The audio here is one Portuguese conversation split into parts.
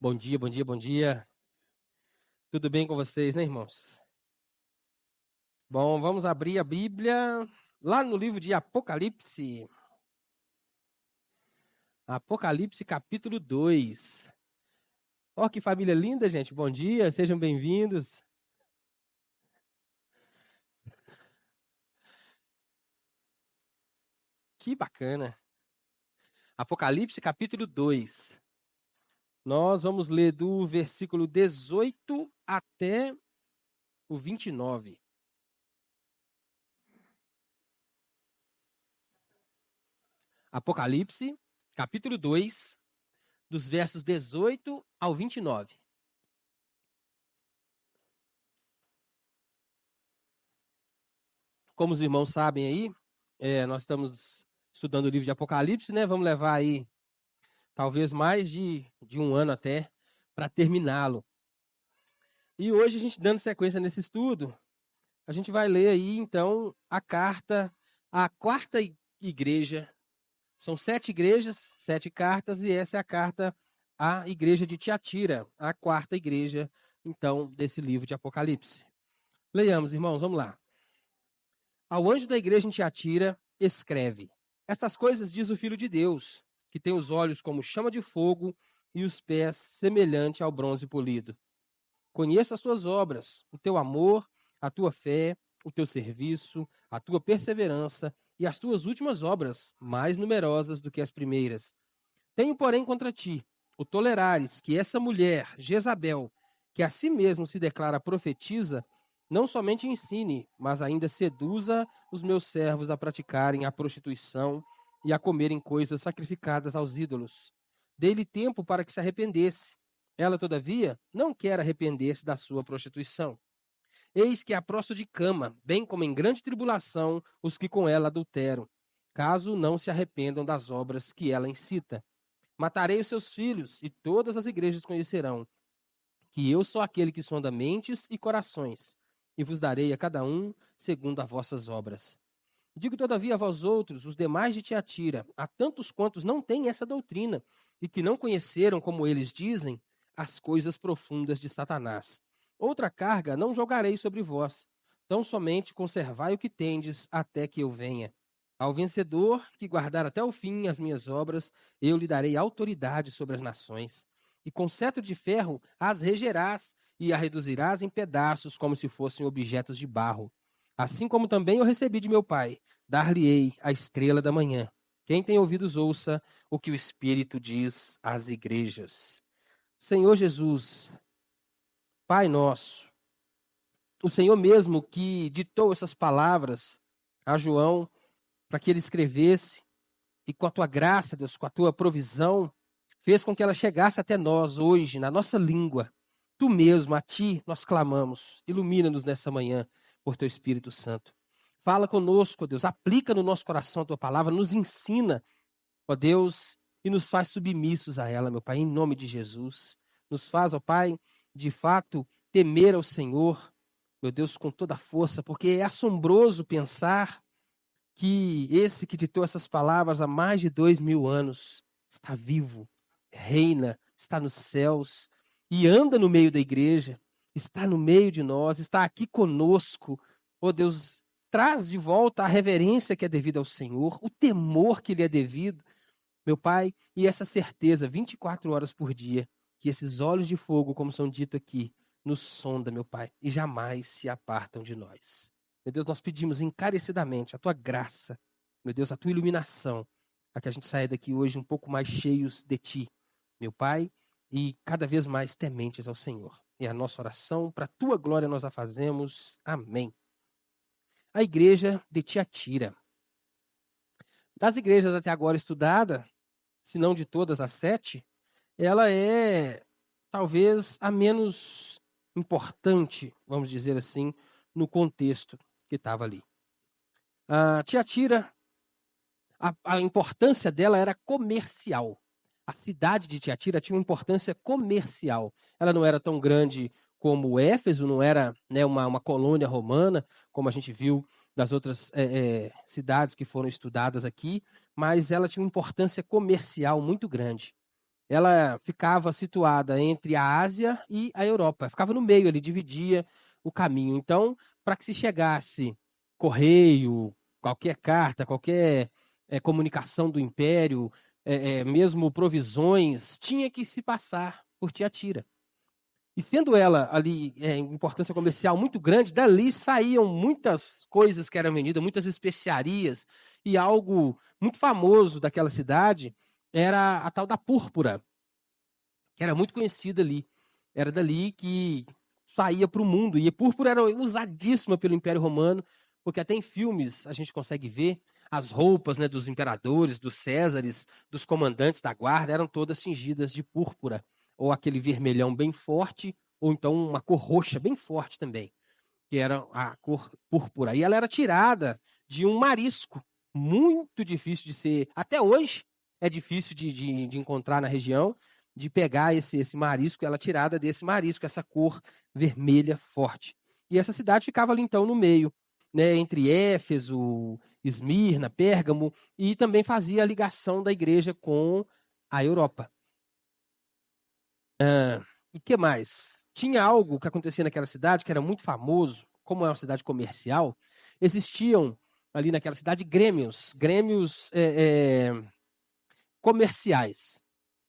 Bom dia, bom dia, bom dia. Tudo bem com vocês, né, irmãos? Bom, vamos abrir a Bíblia lá no livro de Apocalipse. Apocalipse, capítulo 2. Ó, que família linda, gente. Bom dia, sejam bem-vindos. Que bacana. Apocalipse, capítulo 2. Nós vamos ler do versículo 18 até o 29. Apocalipse, capítulo 2, dos versos 18 ao 29. Como os irmãos sabem aí, nós estamos estudando o livro de Apocalipse, né? Vamos levar aí talvez mais de um ano até para terminá-lo. E hoje, a gente dando sequência nesse estudo, a gente vai ler aí então a carta à quarta igreja. São 7 igrejas, 7 cartas, e essa é a carta à igreja de Tiatira, a quarta igreja, então, desse livro de Apocalipse. Leiamos, irmãos, vamos lá. Ao anjo da igreja em Tiatira, escreve: Estas coisas diz o Filho de Deus, que tem os olhos como chama de fogo e os pés semelhante ao bronze polido. Conheço as tuas obras, o teu amor, a tua fé, o teu serviço, a tua perseverança e as tuas últimas obras, mais numerosas do que as primeiras. Tenho, porém, contra ti o tolerares que essa mulher, Jezabel, que a si mesmo se declara profetisa, não somente ensine, mas ainda seduza os meus servos a praticarem a prostituição e a comerem coisas sacrificadas aos ídolos. Dei-lhe tempo para que se arrependesse. Ela, todavia, não quer arrepender-se da sua prostituição. Eis que aprosto de cama, bem como em grande tribulação, os que com ela adulteram, caso não se arrependam das obras que ela incita. Matarei os seus filhos, e todas as igrejas conhecerão que eu sou aquele que sonda mentes e corações, e vos darei a cada um segundo as vossas obras. Digo, todavia, a vós outros, os demais de Tiatira, a tantos quantos não têm essa doutrina, e que não conheceram, como eles dizem, as coisas profundas de Satanás. Outra carga não jogarei sobre vós, tão somente conservai o que tendes até que eu venha. Ao vencedor, que guardar até o fim as minhas obras, eu lhe darei autoridade sobre as nações. E com cetro de ferro as regerás e a reduzirás em pedaços, como se fossem objetos de barro. Assim como também eu recebi de meu Pai, dar-lhe-ei a estrela da manhã. Quem tem ouvidos, ouça o que o Espírito diz às igrejas. Senhor Jesus, Pai nosso, o Senhor mesmo que ditou essas palavras a João para que ele escrevesse, e com a tua graça, Deus, com a tua provisão, fez com que ela chegasse até nós hoje, na nossa língua. Tu mesmo, a ti, nós clamamos. Ilumina-nos nessa manhã por teu Espírito Santo. Fala conosco, ó Deus, aplica no nosso coração a tua palavra, nos ensina, ó Deus, e nos faz submissos a ela, meu Pai, em nome de Jesus. Nos faz, ó Pai, de fato, temer ao Senhor, meu Deus, com toda a força, porque é assombroso pensar que esse que ditou essas palavras há mais de 2000 anos está vivo, reina, está nos céus e anda no meio da igreja, está no meio de nós, está aqui conosco. Oh Deus, traz de volta a reverência que é devida ao Senhor, o temor que lhe é devido, meu Pai, e essa certeza 24 horas por dia, que esses olhos de fogo, como são dito aqui, nos sonda, meu Pai, e jamais se apartam de nós. Meu Deus, nós pedimos encarecidamente a tua graça, meu Deus, a tua iluminação, a que a gente saia daqui hoje um pouco mais cheios de ti, meu Pai, e cada vez mais tementes ao Senhor. E a nossa oração, para a tua glória nós a fazemos. Amém. A igreja de Tiatira. Das igrejas até agora estudadas, se não de todas as 7, ela é talvez a menos importante, vamos dizer assim, no contexto que estava ali. A Tiatira, a importância dela era comercial. A cidade de Tiatira tinha uma importância comercial. Ela não era tão grande como Éfeso, não era, né, uma colônia romana, como a gente viu das outras cidades que foram estudadas aqui, mas ela tinha uma importância comercial muito grande. ela ficava situada entre a Ásia e a Europa. Ficava no meio, ele dividia o caminho. Então, para que se chegasse correio, qualquer carta, qualquer comunicação do Império, mesmo provisões, tinha que se passar por Tiatira. E sendo ela ali importância comercial muito grande, dali saíam muitas coisas que eram vendidas, muitas especiarias, e algo muito famoso daquela cidade era a tal da púrpura, que era muito conhecida ali. Era dali que saía para o mundo. E a púrpura era usadíssima pelo Império Romano, porque até em filmes a gente consegue ver as roupas, né, dos imperadores, dos césares, dos comandantes da guarda, eram todas tingidas de púrpura, ou aquele vermelhão bem forte, ou então uma cor roxa bem forte também, que era a cor púrpura. E ela era tirada de um marisco, muito difícil de ser. Até hoje é difícil de encontrar na região, de pegar esse marisco, ela tirada desse marisco, essa cor vermelha forte. E essa cidade ficava ali então no meio, né, entre Éfeso, Esmirna, Pérgamo, e também fazia a ligação da igreja com a Europa. E que mais? Tinha algo que acontecia naquela cidade que era muito famoso, como é uma cidade comercial, existiam ali naquela cidade grêmios comerciais.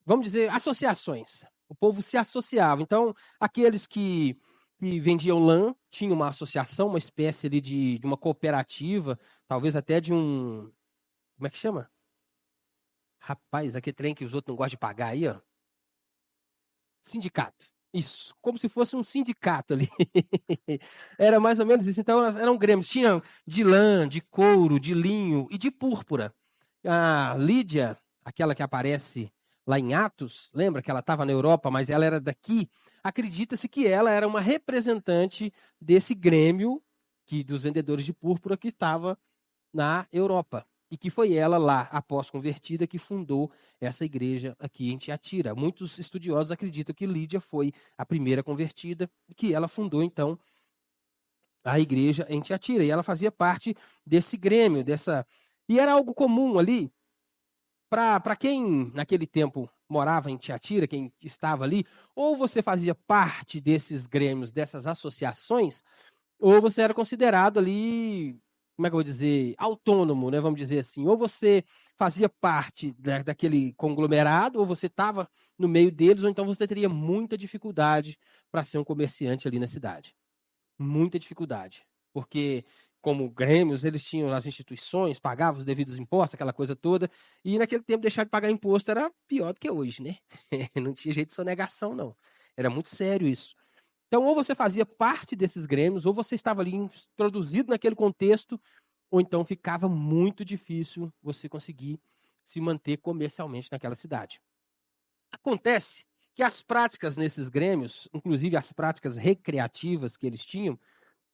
Vamos dizer, associações. O povo se associava. Então, aqueles que vendiam lã tinham uma associação, uma espécie ali de uma cooperativa, talvez até de um. Como é que chama? Rapaz, aquele trem que os outros não gostam de pagar aí, ó. Sindicato. Isso, como se fosse um sindicato ali. Era mais ou menos isso. Então, eram grêmios. Tinha de lã, de couro, de linho e de púrpura. A Lídia, aquela que aparece lá em Atos, lembra que ela estava na Europa, mas ela era daqui? Acredita-se que ela era uma representante desse grêmio dos vendedores de púrpura que estava na Europa. E que foi ela lá, após convertida, que fundou essa igreja aqui em Tiatira. Muitos estudiosos acreditam que Lídia foi a primeira convertida e que ela fundou, então, a igreja em Tiatira. E ela fazia parte desse grêmio, dessa. E era algo comum ali, para quem naquele tempo morava em Tiatira, quem estava ali, ou você fazia parte desses grêmios, dessas associações, ou você era considerado ali, como é que eu vou dizer, autônomo, né? Vamos dizer assim. Ou você fazia parte daquele conglomerado, ou você estava no meio deles, ou então você teria muita dificuldade para ser um comerciante ali na cidade. Muita dificuldade. Porque, como grêmios, eles tinham as instituições, pagavam os devidos impostos, aquela coisa toda, e naquele tempo deixar de pagar imposto era pior do que hoje, né? Não tinha jeito de sonegação, não. Era muito sério isso. Então, ou você fazia parte desses grêmios, ou você estava ali introduzido naquele contexto, ou então ficava muito difícil você conseguir se manter comercialmente naquela cidade. Acontece que as práticas nesses grêmios, inclusive as práticas recreativas que eles tinham,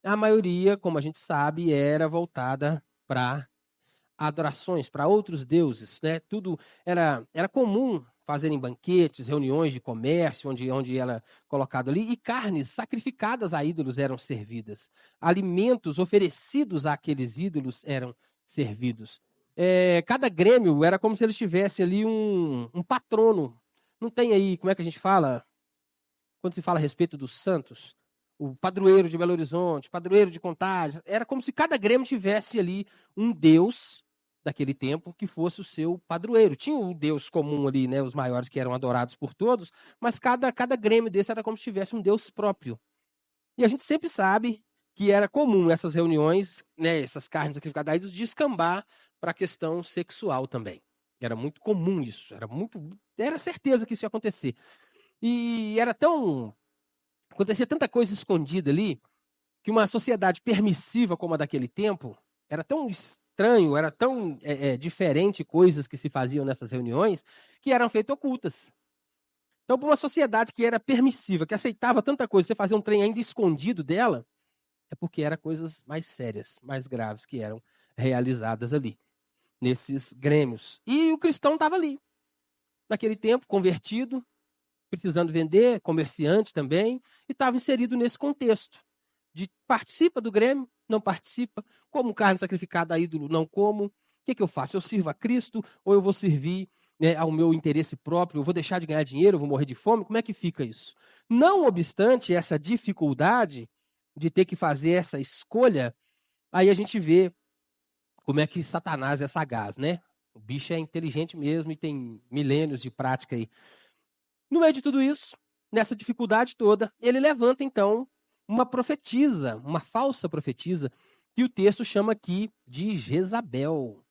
a maioria, como a gente sabe, era voltada para adorações, para outros deuses, né? Tudo era comum fazerem banquetes, reuniões de comércio, onde era colocado ali, e carnes sacrificadas a ídolos eram servidas. Alimentos oferecidos àqueles ídolos eram servidos. Cada grêmio era como se eles tivessem ali um patrono. Não tem aí, como é que a gente fala? Quando se fala a respeito dos santos, o padroeiro de Belo Horizonte, padroeiro de Contagem, era como se cada grêmio tivesse ali um deus daquele tempo que fosse o seu padroeiro. Tinha o deus comum ali, né, os maiores que eram adorados por todos, mas cada grêmio desse era como se tivesse um deus próprio. E a gente sempre sabe que era comum nessas reuniões, né, essas carnes sacrificadas, descambar para a questão sexual também. Era muito comum isso, era certeza que isso ia acontecer. E era tão. Acontecia tanta coisa escondida ali, que uma sociedade permissiva como a daquele tempo era tão estranho, era tão diferente coisas que se faziam nessas reuniões, que eram feitas ocultas. Então, para uma sociedade que era permissiva, que aceitava tanta coisa, você fazia um trem ainda escondido dela, é porque eram coisas mais sérias, mais graves que eram realizadas ali, nesses grêmios. E o cristão estava ali, naquele tempo, convertido, precisando vender, comerciante também, e estava inserido nesse contexto de participa do Grêmio, não participa, como carne sacrificada a ídolo, não como. O que eu faço? Eu sirvo a Cristo ou eu vou servir né, ao meu interesse próprio, eu vou deixar de ganhar dinheiro, eu vou morrer de fome, como é que fica isso? Não obstante essa dificuldade de ter que fazer essa escolha, aí a gente vê como é que Satanás é sagaz, né? O bicho é inteligente mesmo e tem milênios de prática aí. No meio de tudo isso, nessa dificuldade toda, ele levanta então uma profetisa, uma falsa profetisa, que o texto chama aqui de Jezabel.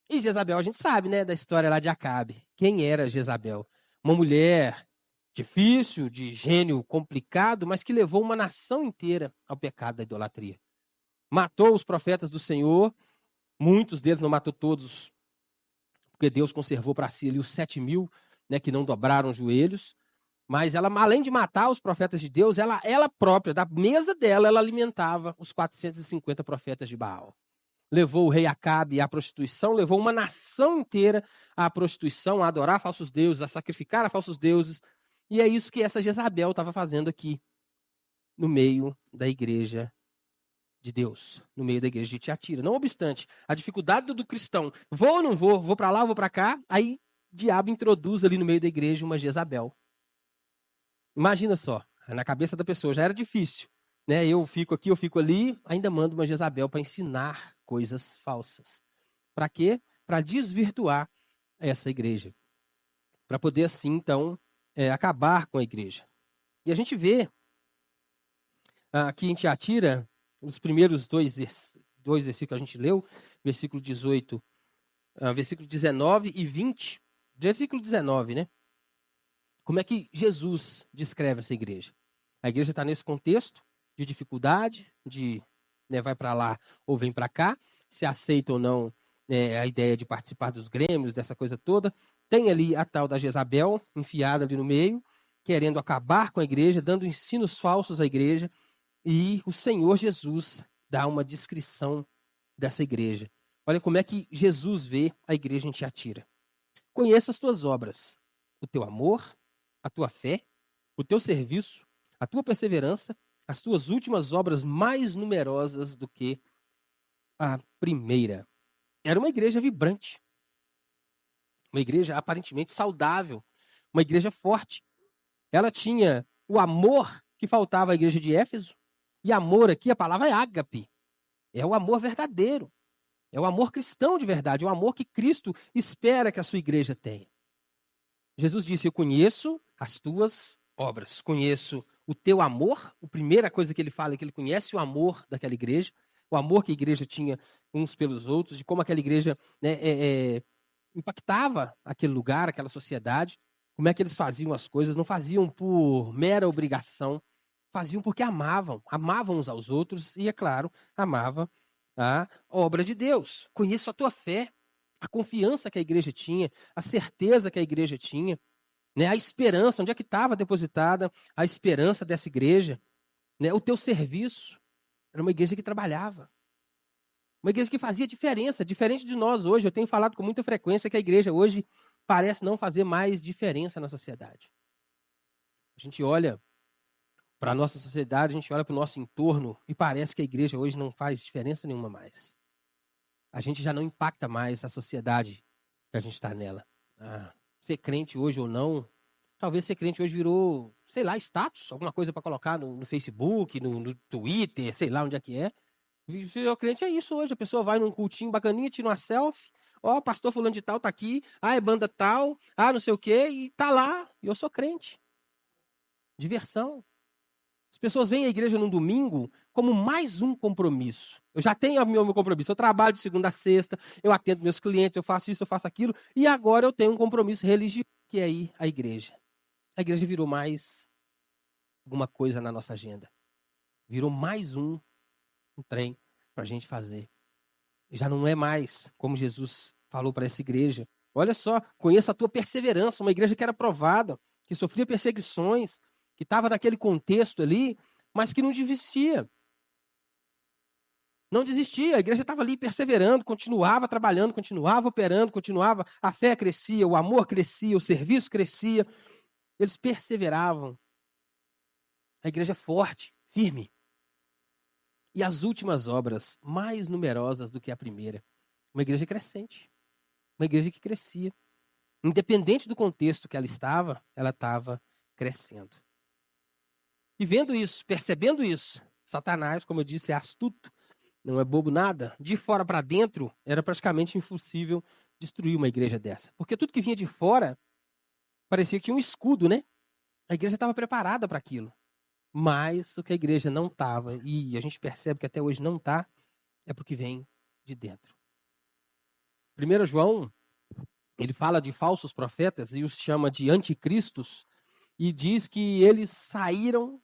E Jezabel a gente sabe, né, da história lá de Acabe. Quem era Jezabel? Uma mulher difícil, de gênio complicado, mas que levou uma nação inteira ao pecado da idolatria. Matou os profetas do Senhor, muitos deles, não matou todos, porque Deus conservou para si ali os 7.000, né, que não dobraram os joelhos. Mas ela, além de matar os profetas de Deus, ela própria, da mesa dela, ela alimentava os 450 profetas de Baal. Levou o rei Acabe à prostituição, levou uma nação inteira à prostituição, a adorar falsos deuses, a sacrificar a falsos deuses. E é isso que essa Jezabel estava fazendo aqui, no meio da igreja de Deus, no meio da igreja de Tiatira. Não obstante, a dificuldade do cristão, vou ou não vou, vou para lá, vou para cá, aí o diabo introduz ali no meio da igreja uma Jezabel. Imagina só, na cabeça da pessoa já era difícil, né? Eu fico aqui, eu fico ali, ainda mando uma Jezabel para ensinar coisas falsas. Para quê? Para desvirtuar essa igreja. Para poder assim, então, acabar com a igreja. E a gente vê aqui em Tiatira, os primeiros dois versículos que a gente leu, versículo 18, versículo 19 e 20, versículo 19, né? Como é que Jesus descreve essa igreja? A igreja está nesse contexto de dificuldade, de vai para lá ou vem para cá, se aceita ou não a ideia de participar dos grêmios, dessa coisa toda. Tem ali a tal da Jezabel, enfiada ali no meio, querendo acabar com a igreja, dando ensinos falsos à igreja. E o Senhor Jesus dá uma descrição dessa igreja. Olha como é que Jesus vê a igreja em Tiatira. Conheça as tuas obras, o teu amor, a tua fé, o teu serviço, a tua perseverança, as tuas últimas obras mais numerosas do que a primeira. Era uma igreja vibrante, uma igreja aparentemente saudável, uma igreja forte. Ela tinha o amor que faltava à igreja de Éfeso, e amor aqui, a palavra é ágape, é o amor verdadeiro, é o amor cristão de verdade, é o amor que Cristo espera que a sua igreja tenha. Jesus disse: eu conheço as tuas obras, conheço o teu amor. A primeira coisa que ele fala é que ele conhece o amor daquela igreja, o amor que a igreja tinha uns pelos outros, de como aquela igreja impactava aquele lugar, aquela sociedade, como é que eles faziam as coisas. Não faziam por mera obrigação, faziam porque amavam, amavam uns aos outros e, é claro, amava a obra de Deus. Conheço a tua fé, a confiança que a igreja tinha, a certeza que a igreja tinha, né? A esperança, onde é que estava depositada a esperança dessa igreja, né? O teu serviço. Era uma igreja que trabalhava, uma igreja que fazia diferença, diferente de nós hoje. Eu tenho falado com muita frequência que a igreja hoje parece não fazer mais diferença na sociedade. A gente olha para a nossa sociedade, a gente olha para o nosso entorno e parece que a igreja hoje não faz diferença nenhuma mais. A gente já não impacta mais a sociedade que a gente está nela. Ser crente hoje ou não, talvez ser crente hoje virou, sei lá, status, alguma coisa para colocar no Facebook, no Twitter, sei lá onde é que é. Virou crente é isso hoje. A pessoa vai num cultinho bacaninha, tira uma selfie. Ó, pastor fulano de tal tá aqui. Ah, é banda tal. Ah, não sei o quê. E tá lá. E eu sou crente. Diversão. As pessoas vêm à igreja num domingo como mais um compromisso. Eu já tenho o meu compromisso. Eu trabalho de segunda a sexta, eu atendo meus clientes, eu faço isso, eu faço aquilo. E agora eu tenho um compromisso religioso, que é ir à igreja. A igreja virou mais alguma coisa na nossa agenda. Virou mais um trem para a gente fazer. E já não é mais como Jesus falou para essa igreja. Olha só, conheça a tua perseverança. Uma igreja que era provada, que sofria perseguições, que estava naquele contexto ali, mas que não desistia. Não desistia, a igreja estava ali perseverando, continuava trabalhando, continuava operando, continuava, a fé crescia, o amor crescia, o serviço crescia. Eles perseveravam. A igreja forte, firme. E as últimas obras, mais numerosas do que a primeira. Uma igreja crescente, uma igreja que crescia. Independente do contexto que ela estava crescendo. E vendo isso, percebendo isso, Satanás, como eu disse, é astuto, não é bobo nada. De fora para dentro, era praticamente impossível destruir uma igreja dessa. Porque tudo que vinha de fora parecia que tinha um escudo, né? A igreja estava preparada para aquilo. Mas o que a igreja não estava, e a gente percebe que até hoje não está, é porque vem de dentro. 1 João, ele fala de falsos profetas e os chama de anticristos e diz que eles saíram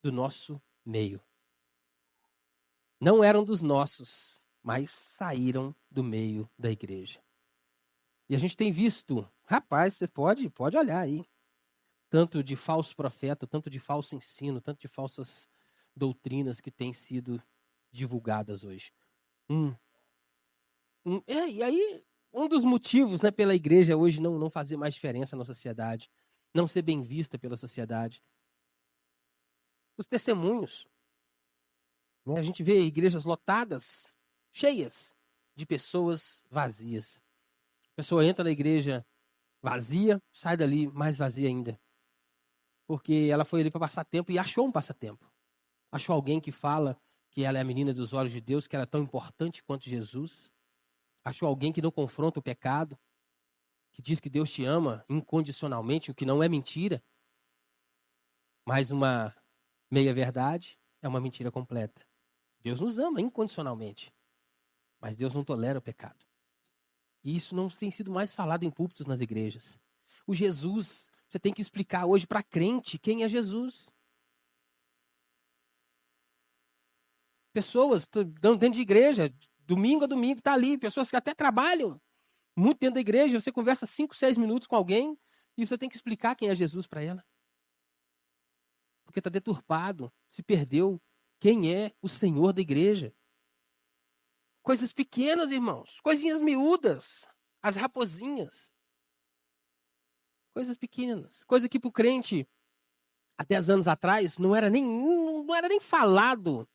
do nosso meio. Não eram dos nossos, mas saíram do meio da igreja. E a gente tem visto, rapaz, você pode olhar aí, tanto de falso profeta, tanto de falso ensino, tanto de falsas doutrinas que têm sido divulgadas hoje. E aí, um dos motivos, né, pela igreja hoje não fazer mais diferença na sociedade, não ser bem vista pela sociedade, os testemunhos. Né? A gente vê igrejas lotadas, cheias de pessoas vazias. A pessoa entra na igreja vazia, sai dali mais vazia ainda. Porque ela foi ali para passar tempo e achou um passatempo. Achou alguém que fala que ela é a menina dos olhos de Deus, que ela é tão importante quanto Jesus. Achou alguém que não confronta o pecado, que diz que Deus te ama incondicionalmente, o que não é mentira. Mas uma meia-verdade é uma mentira completa. Deus nos ama incondicionalmente, mas Deus não tolera o pecado. E isso não tem sido mais falado em púlpitos nas igrejas. O Jesus, você tem que explicar hoje para crente quem é Jesus. Pessoas dentro de igreja, domingo a domingo, tá ali. Pessoas que até trabalham muito dentro da igreja. Você conversa 5, 6 minutos com alguém e você tem que explicar quem é Jesus para ela. Porque está deturpado, se perdeu quem é o Senhor da igreja. Coisas pequenas, irmãos. Coisinhas miúdas. As raposinhas. Coisas pequenas. Coisa que para o crente, há 10 anos atrás, não era nem falado.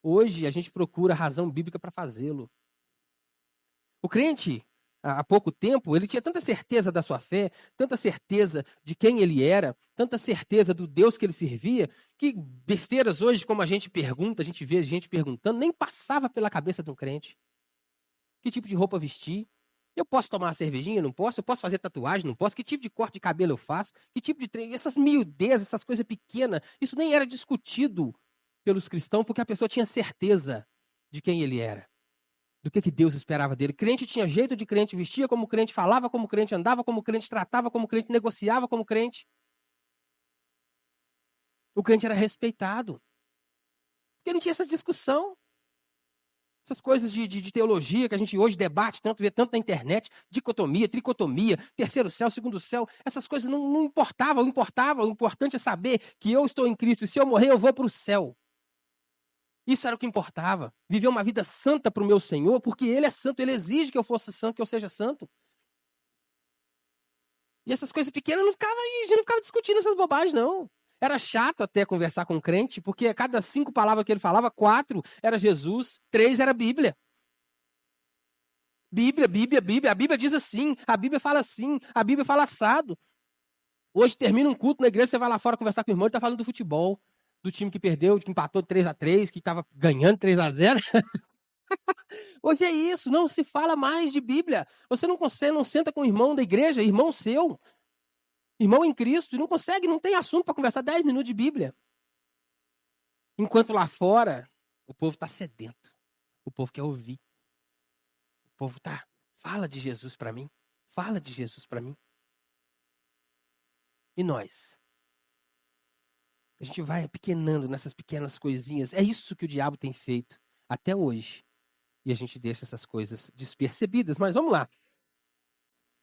Hoje a gente procura razão bíblica para fazê-lo. O crente, há pouco tempo, ele tinha tanta certeza da sua fé, tanta certeza de quem ele era, tanta certeza do Deus que ele servia, que besteiras hoje, como a gente pergunta, a gente vê gente perguntando, nem passava pela cabeça de um crente. Que tipo de roupa vestir? Eu posso tomar uma cervejinha? Não posso? Eu posso fazer tatuagem? Não posso? Que tipo de corte de cabelo eu faço? Que tipo de treino? Essas miudezas, essas coisas pequenas, isso nem era discutido pelos cristãos, porque a pessoa tinha certeza de quem ele era, do que Deus esperava dele. Crente tinha jeito de crente, vestia como crente, falava como crente, andava como crente, tratava como crente, negociava como crente. O crente era respeitado. Porque não tinha essa discussão. Essas coisas de teologia que a gente hoje debate tanto, vê tanto na internet, dicotomia, tricotomia, terceiro céu, segundo céu, essas coisas não importavam, o importante é saber que eu estou em Cristo e se eu morrer eu vou para o céu. Isso era o que importava. Viver uma vida santa para o meu Senhor, porque Ele é santo, Ele exige que eu fosse santo, que eu seja santo. E essas coisas pequenas a gente não ficava discutindo essas bobagens, não. Era chato até conversar com um crente, porque a cada 5 palavras que ele falava, 4 era Jesus, 3 era Bíblia. Bíblia. A Bíblia diz assim, a Bíblia fala assim, a Bíblia fala assado. Hoje termina um culto na igreja, você vai lá fora conversar com o irmão, ele está falando do futebol, do time que perdeu, que empatou 3-3, que estava ganhando 3-0. Hoje é isso, não se fala mais de Bíblia. Você não consegue, não senta com o irmão da igreja, irmão seu, irmão em Cristo, e não consegue, não tem assunto para conversar 10 minutos de Bíblia. Enquanto lá fora, o povo está sedento. O povo quer ouvir. O povo fala de Jesus para mim. Fala de Jesus para mim. E nós? A gente vai pequenando nessas pequenas coisinhas. É isso que o diabo tem feito até hoje. E a gente deixa essas coisas despercebidas. Mas vamos lá.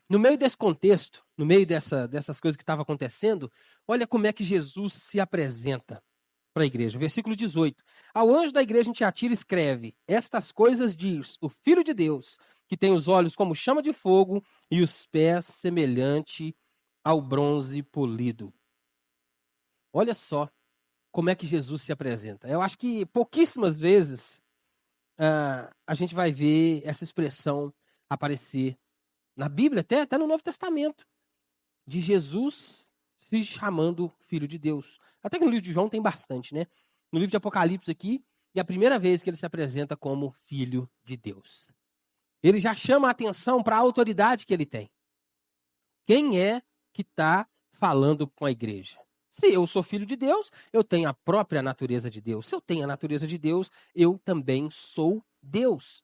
No meio desse contexto, no meio dessas coisas que estavam acontecendo, olha como é que Jesus se apresenta para a igreja. Versículo 18. Ao anjo da igreja em Tiatira escreve: Estas coisas diz o Filho de Deus, que tem os olhos como chama de fogo e os pés semelhante ao bronze polido. Olha só como é que Jesus se apresenta. Eu acho que pouquíssimas vezes a gente vai ver essa expressão aparecer na Bíblia, até no Novo Testamento. de Jesus se chamando Filho de Deus. Até que no livro de João tem bastante, né? No livro de Apocalipse aqui, é a primeira vez que ele se apresenta como Filho de Deus. Ele já chama a atenção para a autoridade que ele tem. Quem é que está falando com a igreja? Se eu sou filho de Deus, eu tenho a própria natureza de Deus. Se eu tenho a natureza de Deus, eu também sou Deus.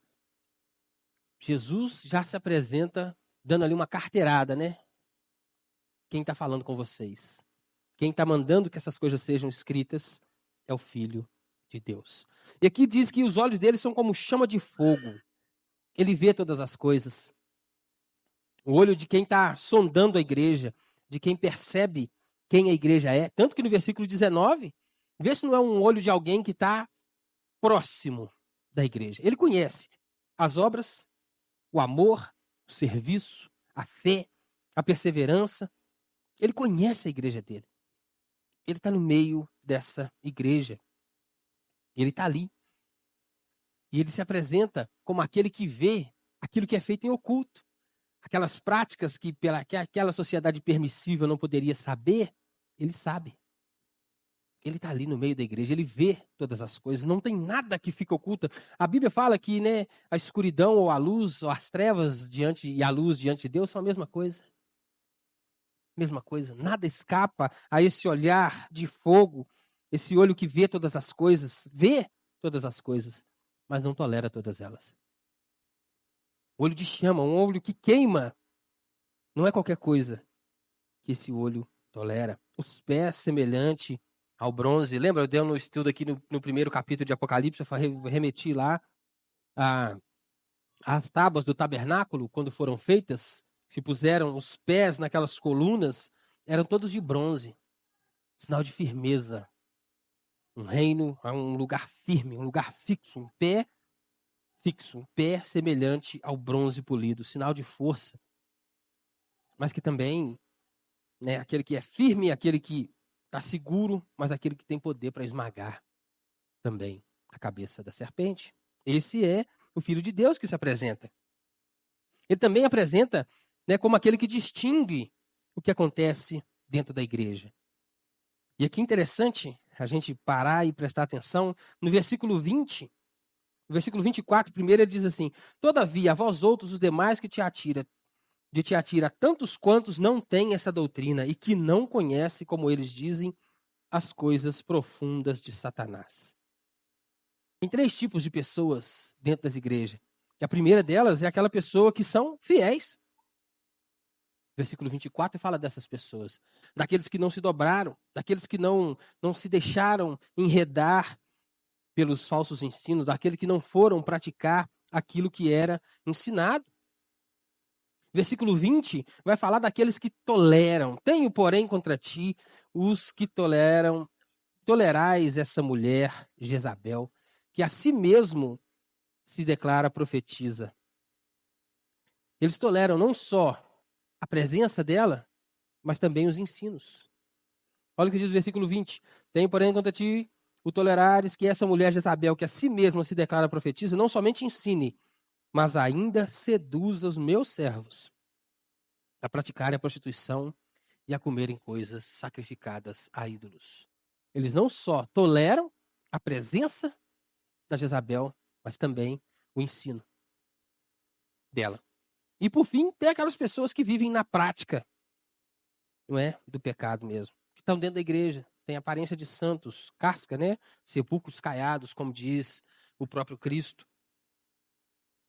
Jesus já se apresenta dando ali uma carteirada, né? Quem está falando com vocês? Quem está mandando que essas coisas sejam escritas é o Filho de Deus. E aqui diz que os olhos dele são como chama de fogo. Ele vê todas as coisas. O olho de quem está sondando a igreja, de quem percebe quem a igreja é. Tanto que no versículo 19, vê se não é um olho de alguém que está próximo da igreja. Ele conhece as obras, o amor, o serviço, a fé, a perseverança. Ele conhece a igreja dele. Ele está no meio dessa igreja. Ele está ali. E ele se apresenta como aquele que vê aquilo que é feito em oculto. Aquelas práticas que aquela sociedade permissível não poderia saber, ele sabe. Ele está ali no meio da igreja, ele vê todas as coisas, não tem nada que fica oculta. A Bíblia fala que, né, a escuridão ou a luz, ou as trevas e a luz diante de Deus são a mesma coisa. Mesma coisa, nada escapa a esse olhar de fogo, esse olho que vê todas as coisas, mas não tolera todas elas. Olho de chama, um olho que queima, não é qualquer coisa que esse olho tolera. Os pés semelhante ao bronze. Lembra, eu dei um estudo aqui no primeiro capítulo de Apocalipse, eu remeti lá as tábuas do tabernáculo, quando foram feitas, se puseram os pés naquelas colunas, eram todos de bronze. Sinal de firmeza. Um reino, um lugar firme, um lugar fixo, um pé fixo, um pé semelhante ao bronze polido, sinal de força. Mas que também, né, aquele que é firme, aquele que está seguro, mas aquele que tem poder para esmagar também a cabeça da serpente. Esse é o Filho de Deus que se apresenta. Ele também apresenta, né, como aquele que distingue o que acontece dentro da igreja. E aqui é interessante a gente parar e prestar atenção no versículo 20. No versículo 24, primeiro ele diz assim: todavia, a vós outros, os demais que de Tiatira, tantos quantos não têm essa doutrina e que não conhecem, como eles dizem, as coisas profundas de Satanás. Tem 3 tipos de pessoas dentro das igrejas. E a primeira delas é aquela pessoa que são fiéis. Versículo 24 fala dessas pessoas. Daqueles que não se dobraram, daqueles que não se deixaram enredar pelos falsos ensinos, daqueles que não foram praticar aquilo que era ensinado. Versículo 20 vai falar daqueles que toleram. Tenho, porém, contra ti os que tolerais essa mulher, Jezabel, que a si mesmo se declara profetisa. Eles toleram não só a presença dela, mas também os ensinos. Olha o que diz o versículo 20. Tenho, porém, contra ti o tolerares que essa mulher Jezabel, que a si mesma se declara profetisa, não somente ensine, mas ainda seduza os meus servos a praticarem a prostituição e a comerem coisas sacrificadas a ídolos. Eles não só toleram a presença da Jezabel, mas também o ensino dela. E por fim, tem aquelas pessoas que vivem na prática, não é, do pecado mesmo, que estão dentro da igreja, têm aparência de santos, casca, né, sepulcros caiados, como diz o próprio Cristo,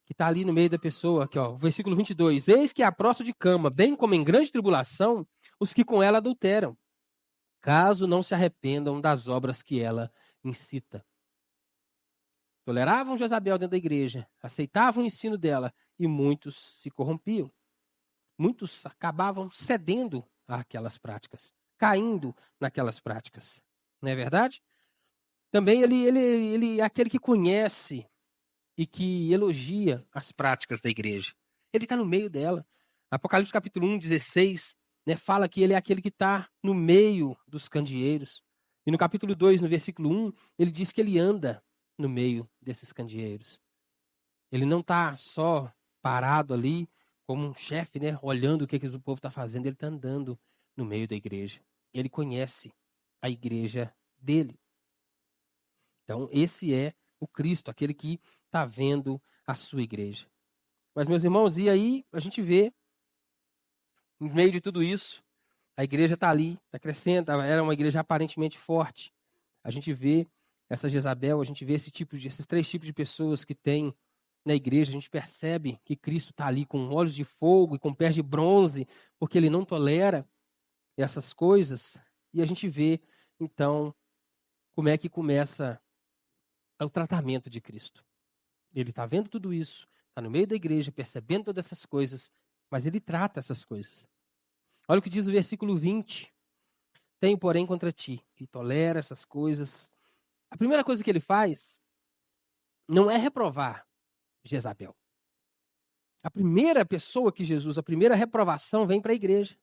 que está ali no meio da pessoa, aqui ó, versículo 22, eis que apróximo de cama, bem como em grande tribulação, os que com ela adulteram, caso não se arrependam das obras que ela incita. Toleravam Jezabel dentro da igreja, aceitavam o ensino dela e muitos se corrompiam. Muitos acabavam cedendo àquelas práticas, caindo naquelas práticas. Não é verdade? Também ele é aquele que conhece e que elogia as práticas da igreja. Ele está no meio dela. Apocalipse capítulo 1, 16, né, fala que ele é aquele que está no meio dos candeeiros. E no capítulo 2, no versículo 1, ele diz que ele anda no meio desses candeeiros. Ele não está só parado ali como um chefe, né, olhando o que o povo está fazendo, ele está andando no meio da igreja. Ele conhece a igreja dele. Então, esse é o Cristo, aquele que está vendo a sua igreja. Mas, meus irmãos, e aí a gente vê, no meio de tudo isso, a igreja está ali, está crescendo, era uma igreja aparentemente forte. A gente vê essa Jezabel, a gente vê esses três tipos de pessoas que tem na igreja, a gente percebe que Cristo está ali com olhos de fogo e com pés de bronze, porque ele não tolera essas coisas. E a gente vê, então, como é que começa o tratamento de Cristo. Ele está vendo tudo isso, está no meio da igreja, percebendo todas essas coisas, mas ele trata essas coisas. Olha o que diz o versículo 20. Tenho, porém, contra ti, que tolera essas coisas. A primeira coisa que ele faz não é reprovar Jezabel. A primeira pessoa que Jesus, a primeira reprovação vem para a igreja.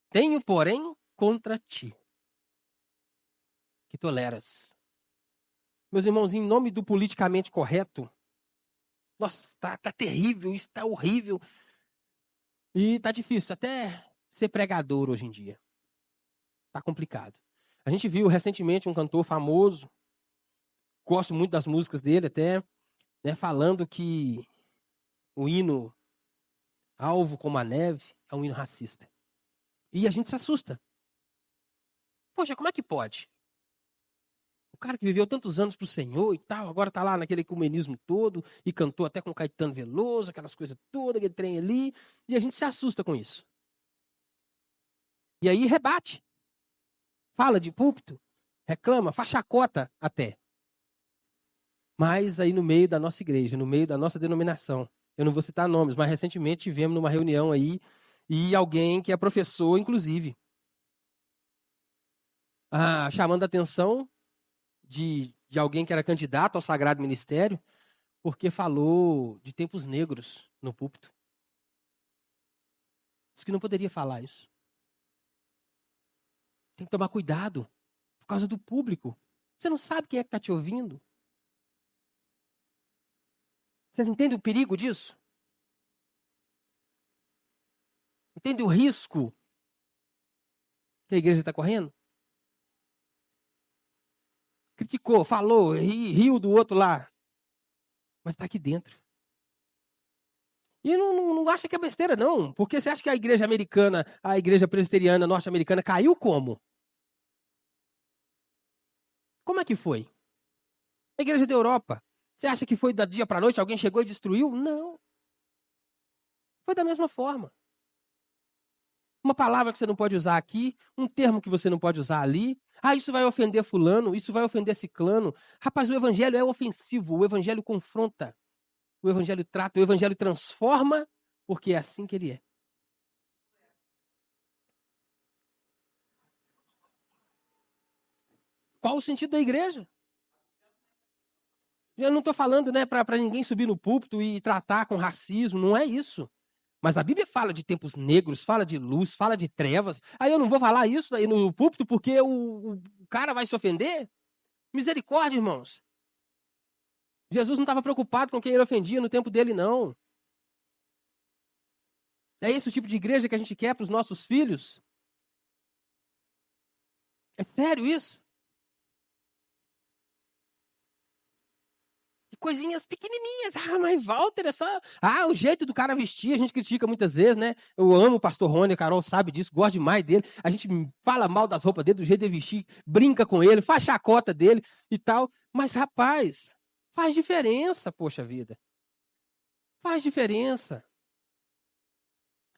Tenho, porém, contra ti, que toleras. Meus irmãos, em nome do politicamente correto, nossa, tá terrível, isso tá horrível. E tá difícil até ser pregador hoje em dia. Tá complicado. A gente viu recentemente um cantor famoso, gosto muito das músicas dele até, né, falando que o hino Alvo como a Neve é um hino racista. E a gente se assusta. Poxa, como é que pode? O cara que viveu tantos anos pro Senhor e tal, agora tá lá naquele ecumenismo todo e cantou até com Caetano Veloso, aquelas coisas todas, aquele trem ali, e a gente se assusta com isso. E aí rebate. Fala de púlpito, reclama, faz chacota até. Mas aí no meio da nossa igreja, no meio da nossa denominação, eu não vou citar nomes, mas recentemente tivemos numa reunião aí, e alguém que é professor, inclusive, chamando a atenção de alguém que era candidato ao Sagrado Ministério, porque falou de tempos negros no púlpito. Diz que não poderia falar isso. Tem que tomar cuidado, por causa do público. Você não sabe quem é que está te ouvindo. Vocês entendem o perigo disso? Entendem o risco que a igreja está correndo? Criticou, falou, riu do outro lá. Mas está aqui dentro. E não acha que é besteira, não. Porque você acha que a igreja americana, a igreja presbiteriana norte-americana caiu como? Como é que foi? A igreja da Europa. Você acha que foi da dia para a noite, alguém chegou e destruiu? Não. Foi da mesma forma. Uma palavra que você não pode usar aqui, um termo que você não pode usar ali. Isso vai ofender fulano, isso vai ofender ciclano. Rapaz, o evangelho é ofensivo, o evangelho confronta, o evangelho trata, o evangelho transforma, porque é assim que ele é. Qual o sentido da igreja? Eu não estou falando, né, para ninguém subir no púlpito e tratar com racismo, não é isso. Mas a Bíblia fala de tempos negros, fala de luz, fala de trevas. Aí eu não vou falar isso aí no púlpito porque o cara vai se ofender? Misericórdia, irmãos. Jesus não estava preocupado com quem ele ofendia no tempo dele, não. É esse o tipo de igreja que a gente quer para os nossos filhos? É sério isso? Coisinhas pequenininhas. Mas Walter é só... o jeito do cara vestir, a gente critica muitas vezes, né? Eu amo o pastor Rony, a Carol sabe disso, gosto demais dele. A gente fala mal das roupas dele, do jeito de vestir, brinca com ele, faz chacota dele e tal. Mas, rapaz, faz diferença, poxa vida. Faz diferença.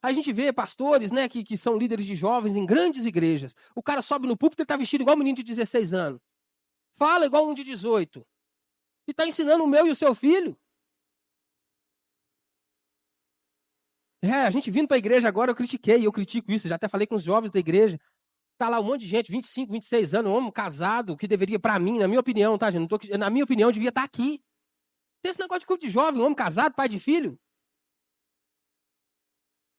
A gente vê pastores, né, que são líderes de jovens em grandes igrejas. O cara sobe no púlpito e está vestido igual um menino de 16 anos. Fala igual um de 18. E está ensinando o meu e o seu filho. A gente vindo para a igreja agora, eu critico isso, já até falei com os jovens da igreja. Tá lá um monte de gente, 25, 26 anos, homem casado, que deveria, para mim, na minha opinião, tá, gente? Na minha opinião, devia estar aqui. Tem esse negócio de culto de jovem, homem casado, pai de filho.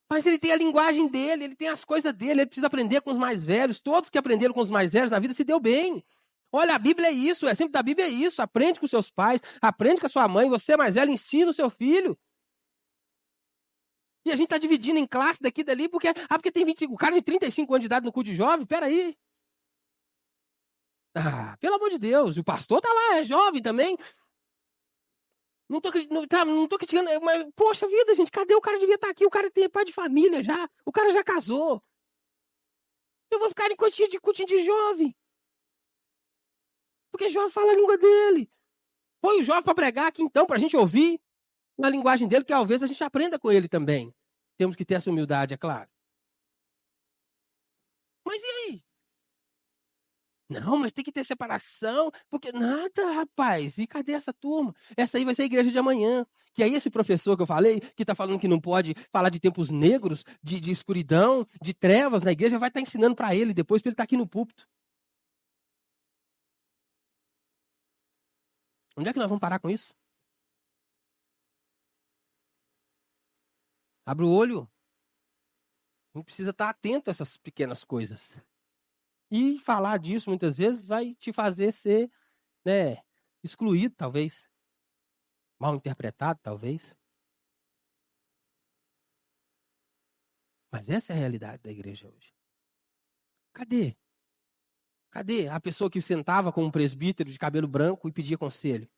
Mas ele tem a linguagem dele, ele tem as coisas dele, ele precisa aprender com os mais velhos. Todos que aprenderam com os mais velhos na vida se deu bem. Olha, a Bíblia é isso, o exemplo da Bíblia é isso. Aprende com seus pais, aprende com a sua mãe, você é mais velho, ensina o seu filho. E a gente está dividindo em classe daqui e dali, porque tem 25, o cara de 35 anos de idade no culto de jovem, peraí. Pelo amor de Deus, o pastor tá lá, é jovem também. Não tô criticando, mas, poxa vida, gente, cadê o cara? Devia estar aqui, o cara tem pai de família já, o cara já casou. Eu vou ficar em cultinho de jovem. Porque jovem fala a língua dele. Põe o jovem para pregar aqui então, para a gente ouvir na linguagem dele, que talvez a gente aprenda com ele também. Temos que ter essa humildade, é claro. Mas e aí? Não, mas tem que ter separação, porque nada, rapaz. E cadê essa turma? Essa aí vai ser a igreja de amanhã. Que aí esse professor que eu falei, que está falando que não pode falar de tempos negros, de escuridão, de trevas na igreja, vai estar ensinando para ele depois, para ele estar aqui no púlpito. Onde é que nós vamos parar com isso? Abre o olho. A gente precisa estar atento a essas pequenas coisas. E falar disso, muitas vezes, vai te fazer ser, né, excluído, talvez. Mal interpretado, talvez. Mas essa é a realidade da igreja hoje. Cadê? Cadê a pessoa que sentava com um presbítero de cabelo branco e pedia conselho?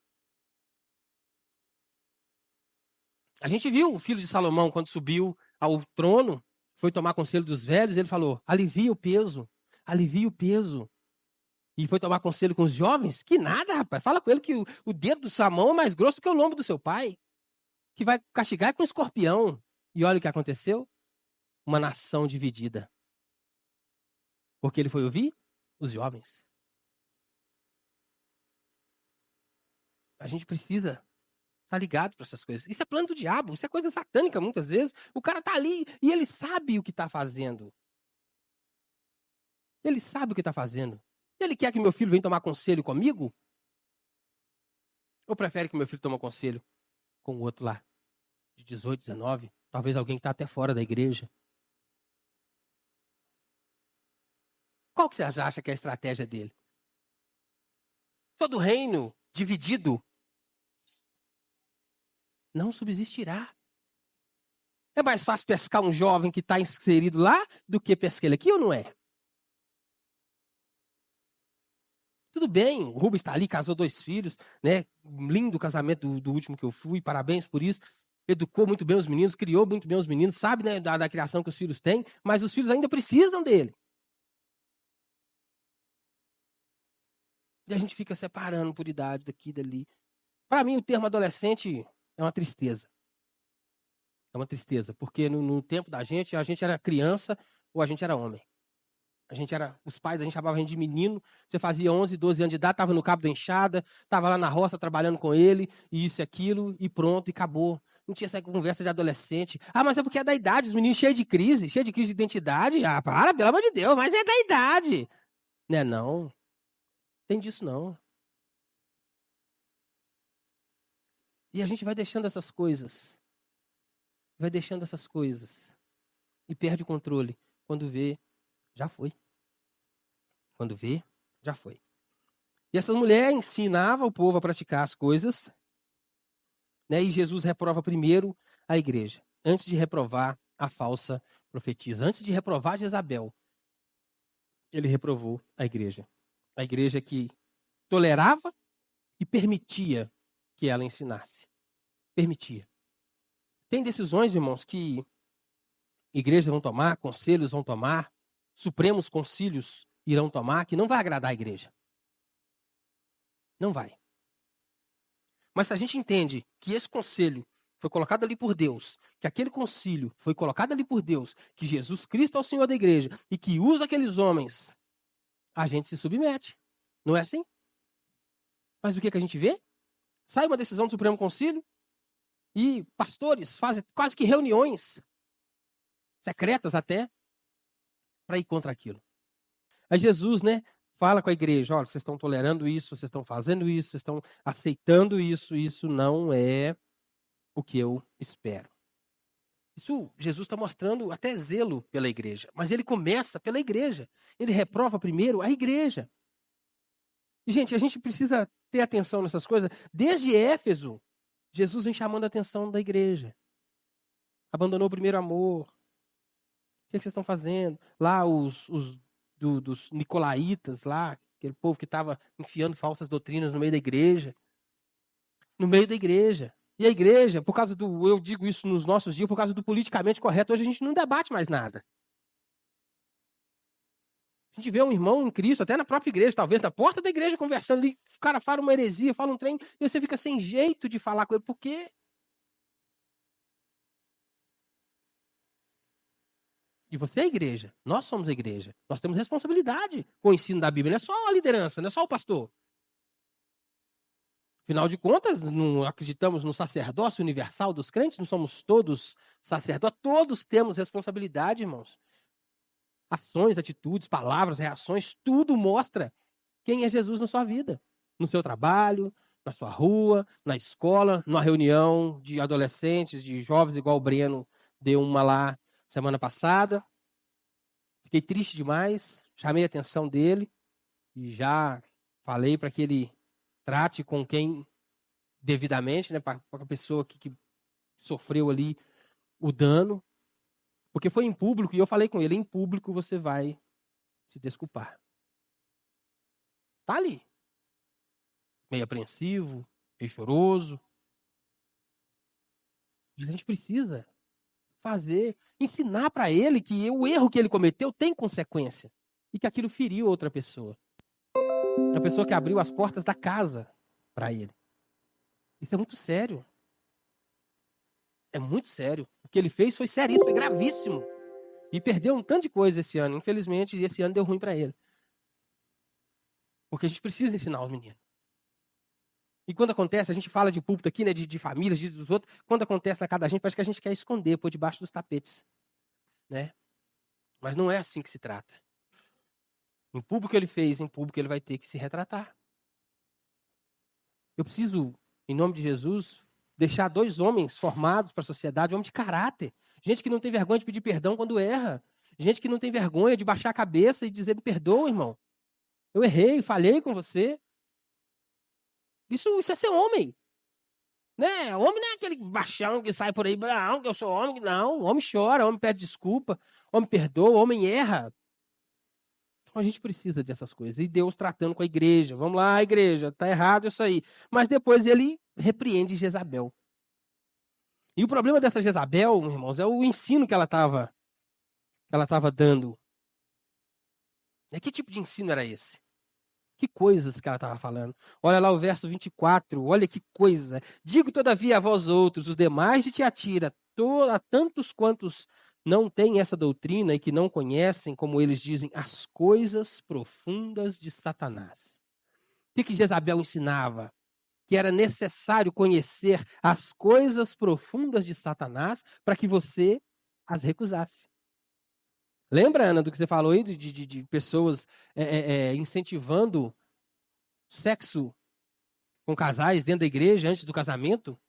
A gente viu o filho de Salomão, quando subiu ao trono, foi tomar conselho dos velhos, ele falou, alivia o peso, alivia o peso. E foi tomar conselho com os jovens? Que nada, rapaz. Fala com ele que o dedo do sua mão é mais grosso que o lombo do seu pai. Que vai castigar com um escorpião. E olha o que aconteceu. Uma nação dividida. Porque ele foi ouvir os jovens. A gente precisa estar ligado para essas coisas. Isso é plano do diabo. Isso é coisa satânica, muitas vezes. O cara tá ali e ele sabe o que está fazendo. Ele sabe o que está fazendo. Ele quer que meu filho venha tomar conselho comigo? Ou prefere que meu filho tome conselho com o outro lá, de 18, 19? Talvez alguém que está até fora da igreja. Qual que vocês acham que é a estratégia dele? Todo reino dividido não subsistirá. É mais fácil pescar um jovem que está inserido lá do que pescar ele aqui ou não é? Tudo bem, o Rubens está ali, casou 2 filhos, né? Lindo casamento do último que eu fui, parabéns por isso. Educou muito bem os meninos, criou muito bem os meninos, sabe, né, da criação que os filhos têm, mas os filhos ainda precisam dele. E a gente fica separando por idade daqui e dali. Para mim, o termo adolescente é uma tristeza. É uma tristeza, porque no tempo da gente, a gente era criança ou a gente era homem. Os pais, a gente chamava a gente de menino, você fazia 11, 12 anos de idade, estava no cabo da enxada, estava lá na roça trabalhando com ele, e isso e aquilo, e pronto, e acabou. Não tinha essa conversa de adolescente. Mas é porque é da idade, os meninos cheios de crise de identidade. Para, pelo amor de Deus, mas é da idade. Né, não, tem disso não. E a gente vai deixando essas coisas, e perde o controle. Quando vê, já foi. Quando vê, já foi. E essa mulher ensinava o povo a praticar as coisas, né? E Jesus reprova primeiro a igreja, antes de reprovar a falsa profetisa, antes de reprovar Jezabel. Ele reprovou a igreja. A igreja que tolerava e permitia que ela ensinasse. Permitia. Tem decisões, irmãos, que igrejas vão tomar, conselhos vão tomar, supremos concílios irão tomar, que não vai agradar a igreja. Não vai. Mas se a gente entende que esse conselho foi colocado ali por Deus, que aquele concílio foi colocado ali por Deus, que Jesus Cristo é o Senhor da igreja e que usa aqueles homens, a gente se submete. Não é assim? Mas o que a gente vê? Sai uma decisão do Supremo Concílio e pastores fazem quase que reuniões, secretas até, para ir contra aquilo. Aí Jesus, né, fala com a igreja, olha, vocês estão tolerando isso, vocês estão fazendo isso, vocês estão aceitando isso não é o que eu espero. Isso Jesus está mostrando até zelo pela igreja, mas ele começa pela igreja. Ele reprova primeiro a igreja. E, gente, a gente precisa ter atenção nessas coisas. Desde Éfeso, Jesus vem chamando a atenção da igreja. Abandonou o primeiro amor. O que vocês estão fazendo? Lá dos nicolaítas, lá, aquele povo que estava enfiando falsas doutrinas no meio da igreja. No meio da igreja. E a igreja, por causa eu digo isso nos nossos dias, por causa do politicamente correto, hoje a gente não debate mais nada. A gente vê um irmão em Cristo, até na própria igreja, talvez na porta da igreja, conversando ali, o cara fala uma heresia, fala um trem, e você fica sem jeito de falar com ele. Por quê? E você é a igreja. Nós somos a igreja. Nós temos responsabilidade com o ensino da Bíblia. Não é só a liderança, não é só o pastor. Afinal de contas, não acreditamos no sacerdócio universal dos crentes, não somos todos sacerdotes, todos temos responsabilidade, irmãos. Ações, atitudes, palavras, reações, tudo mostra quem é Jesus na sua vida. No seu trabalho, na sua rua, na escola, numa reunião de adolescentes, de jovens, igual o Breno deu uma lá semana passada. Fiquei triste demais, chamei a atenção dele e já falei para que ele trate com quem devidamente, né, para a pessoa que sofreu ali o dano, porque foi em público e eu falei com ele, em público você vai se desculpar. Tá ali, meio apreensivo, meio choroso. Mas a gente precisa ensinar para ele que o erro que ele cometeu tem consequência e que aquilo feriu outra pessoa. A pessoa que abriu as portas da casa para ele. Isso é muito sério. É muito sério. O que ele fez foi seríssimo, foi gravíssimo. E perdeu um tanto de coisa esse ano. Infelizmente, esse ano deu ruim para ele. Porque a gente precisa ensinar os meninos. E quando acontece, a gente fala de púlpito aqui, né, de famílias, dos outros. Quando acontece na casa da gente, parece que a gente quer esconder, por debaixo dos tapetes. Né? Mas não é assim que se trata. Em público ele fez, em público ele vai ter que se retratar. Eu preciso, em nome de Jesus, deixar 2 homens formados para a sociedade, homens de caráter. Gente que não tem vergonha de pedir perdão quando erra. Gente que não tem vergonha de baixar a cabeça e dizer, me perdoa, irmão. Eu errei, falhei com você. Isso é ser homem. Né? Homem não é aquele baixão que sai por aí, não, que eu sou homem. Não, homem chora, homem pede desculpa, homem perdoa, homem erra. Então a gente precisa dessas coisas. E Deus tratando com a igreja. Vamos lá, igreja, tá errado isso aí. Mas depois ele repreende Jezabel. E o problema dessa Jezabel, irmãos, é o ensino que ela estava dando. Que tipo de ensino era esse? Que coisas que ela estava falando. Olha lá o verso 24, olha que coisa. Digo todavia a vós outros, os demais de Tiatira, a tantos quantos não têm essa doutrina e que não conhecem, como eles dizem, as coisas profundas de Satanás. O que Jezabel ensinava? Que era necessário conhecer as coisas profundas de Satanás para que você as recusasse. Lembra, Ana, do que você falou aí de pessoas incentivando sexo com casais dentro da igreja antes do casamento?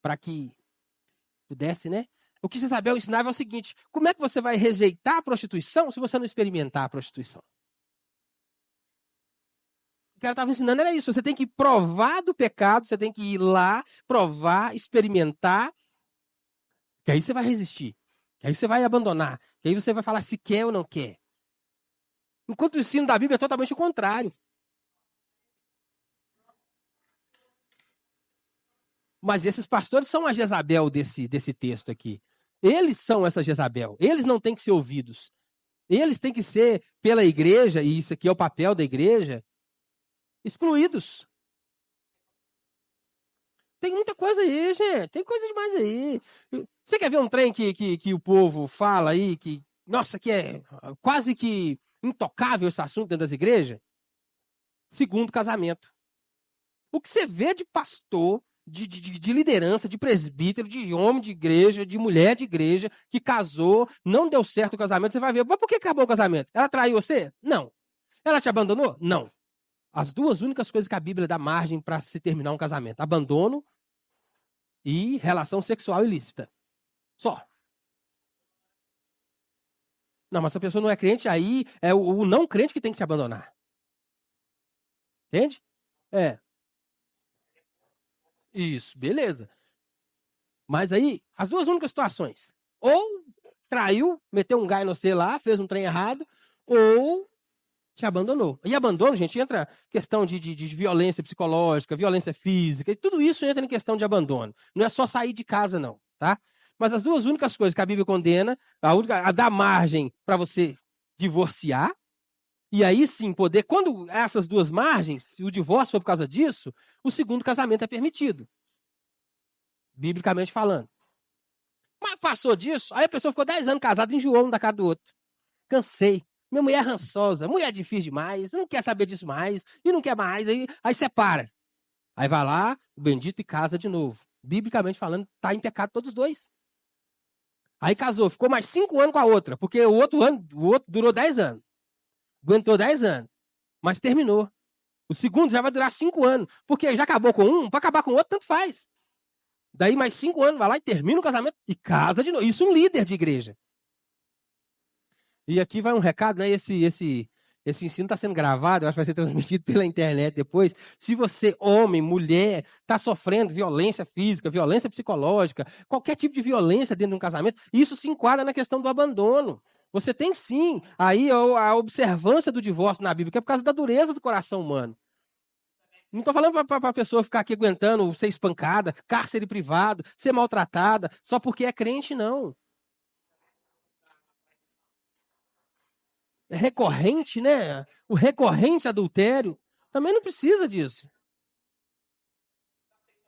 Para que pudesse, né? O que Jezabel ensinava é o seguinte: como é que você vai rejeitar a prostituição se você não experimentar a prostituição? O que ela estava ensinando era isso. Você tem que provar do pecado, você tem que ir lá, provar, experimentar, que aí você vai resistir. Que aí você vai abandonar. Que aí você vai falar se quer ou não quer. Enquanto o ensino da Bíblia é totalmente o contrário. Mas esses pastores são a Jezabel desse texto aqui. Eles são essa Jezabel. Eles não têm que ser ouvidos. Eles têm que ser, pela igreja, e isso aqui é o papel da igreja, excluídos. Tem muita coisa aí, gente. Tem coisa demais aí. Você quer ver um trem que o povo fala aí, que, nossa, que é quase que intocável esse assunto dentro das igrejas? Segundo casamento. O que você vê de pastor, de liderança, de presbítero, de homem de igreja, de mulher de igreja, que casou, não deu certo o casamento, você vai ver, mas por que acabou o casamento? Ela traiu você? Não. Ela te abandonou? Não. As 2 únicas coisas que a Bíblia dá margem para se terminar um casamento: abandono e relação sexual ilícita. Só. Não, mas se a pessoa não é crente, aí é o não crente que tem que te abandonar. Entende? É. Isso, beleza. Mas aí, as duas únicas situações. Ou traiu, meteu um gai no você lá, fez um trem errado, ou te abandonou. E abandono, gente, entra questão de violência psicológica, violência física, e tudo isso entra em questão de abandono. Não é só sair de casa, não, tá? Mas as duas únicas coisas que a Bíblia condena, a dar margem para você divorciar, e aí sim poder, quando essas duas margens, se o divórcio for por causa disso, o segundo casamento é permitido, biblicamente falando. Mas passou disso, aí a pessoa ficou 10 anos casada, enjoou um da cara do outro. Cansei. Minha mulher é rançosa, mulher é difícil demais, não quer saber disso mais, e não quer mais, aí separa. Aí vai lá, o bendito, e casa de novo. Biblicamente falando, tá em pecado todos os dois. Aí casou, ficou mais 5 anos com a outra, porque o outro durou 10 anos. Aguentou 10 anos, mas terminou. O segundo já vai durar 5 anos, porque já acabou com um, para acabar com o outro, tanto faz. Daí mais 5 anos, vai lá e termina o casamento e casa de novo. Isso um líder de igreja. E aqui vai um recado, né? Esse ensino está sendo gravado, eu acho que vai ser transmitido pela internet depois. Se você, homem, mulher, está sofrendo violência física, violência psicológica, qualquer tipo de violência dentro de um casamento, isso se enquadra na questão do abandono. Você tem sim aí a observância do divórcio na Bíblia, que é por causa da dureza do coração humano. Não estou falando para a pessoa ficar aqui aguentando ser espancada, cárcere privado, ser maltratada, só porque é crente, não. É recorrente, né? O recorrente adultério também não precisa disso.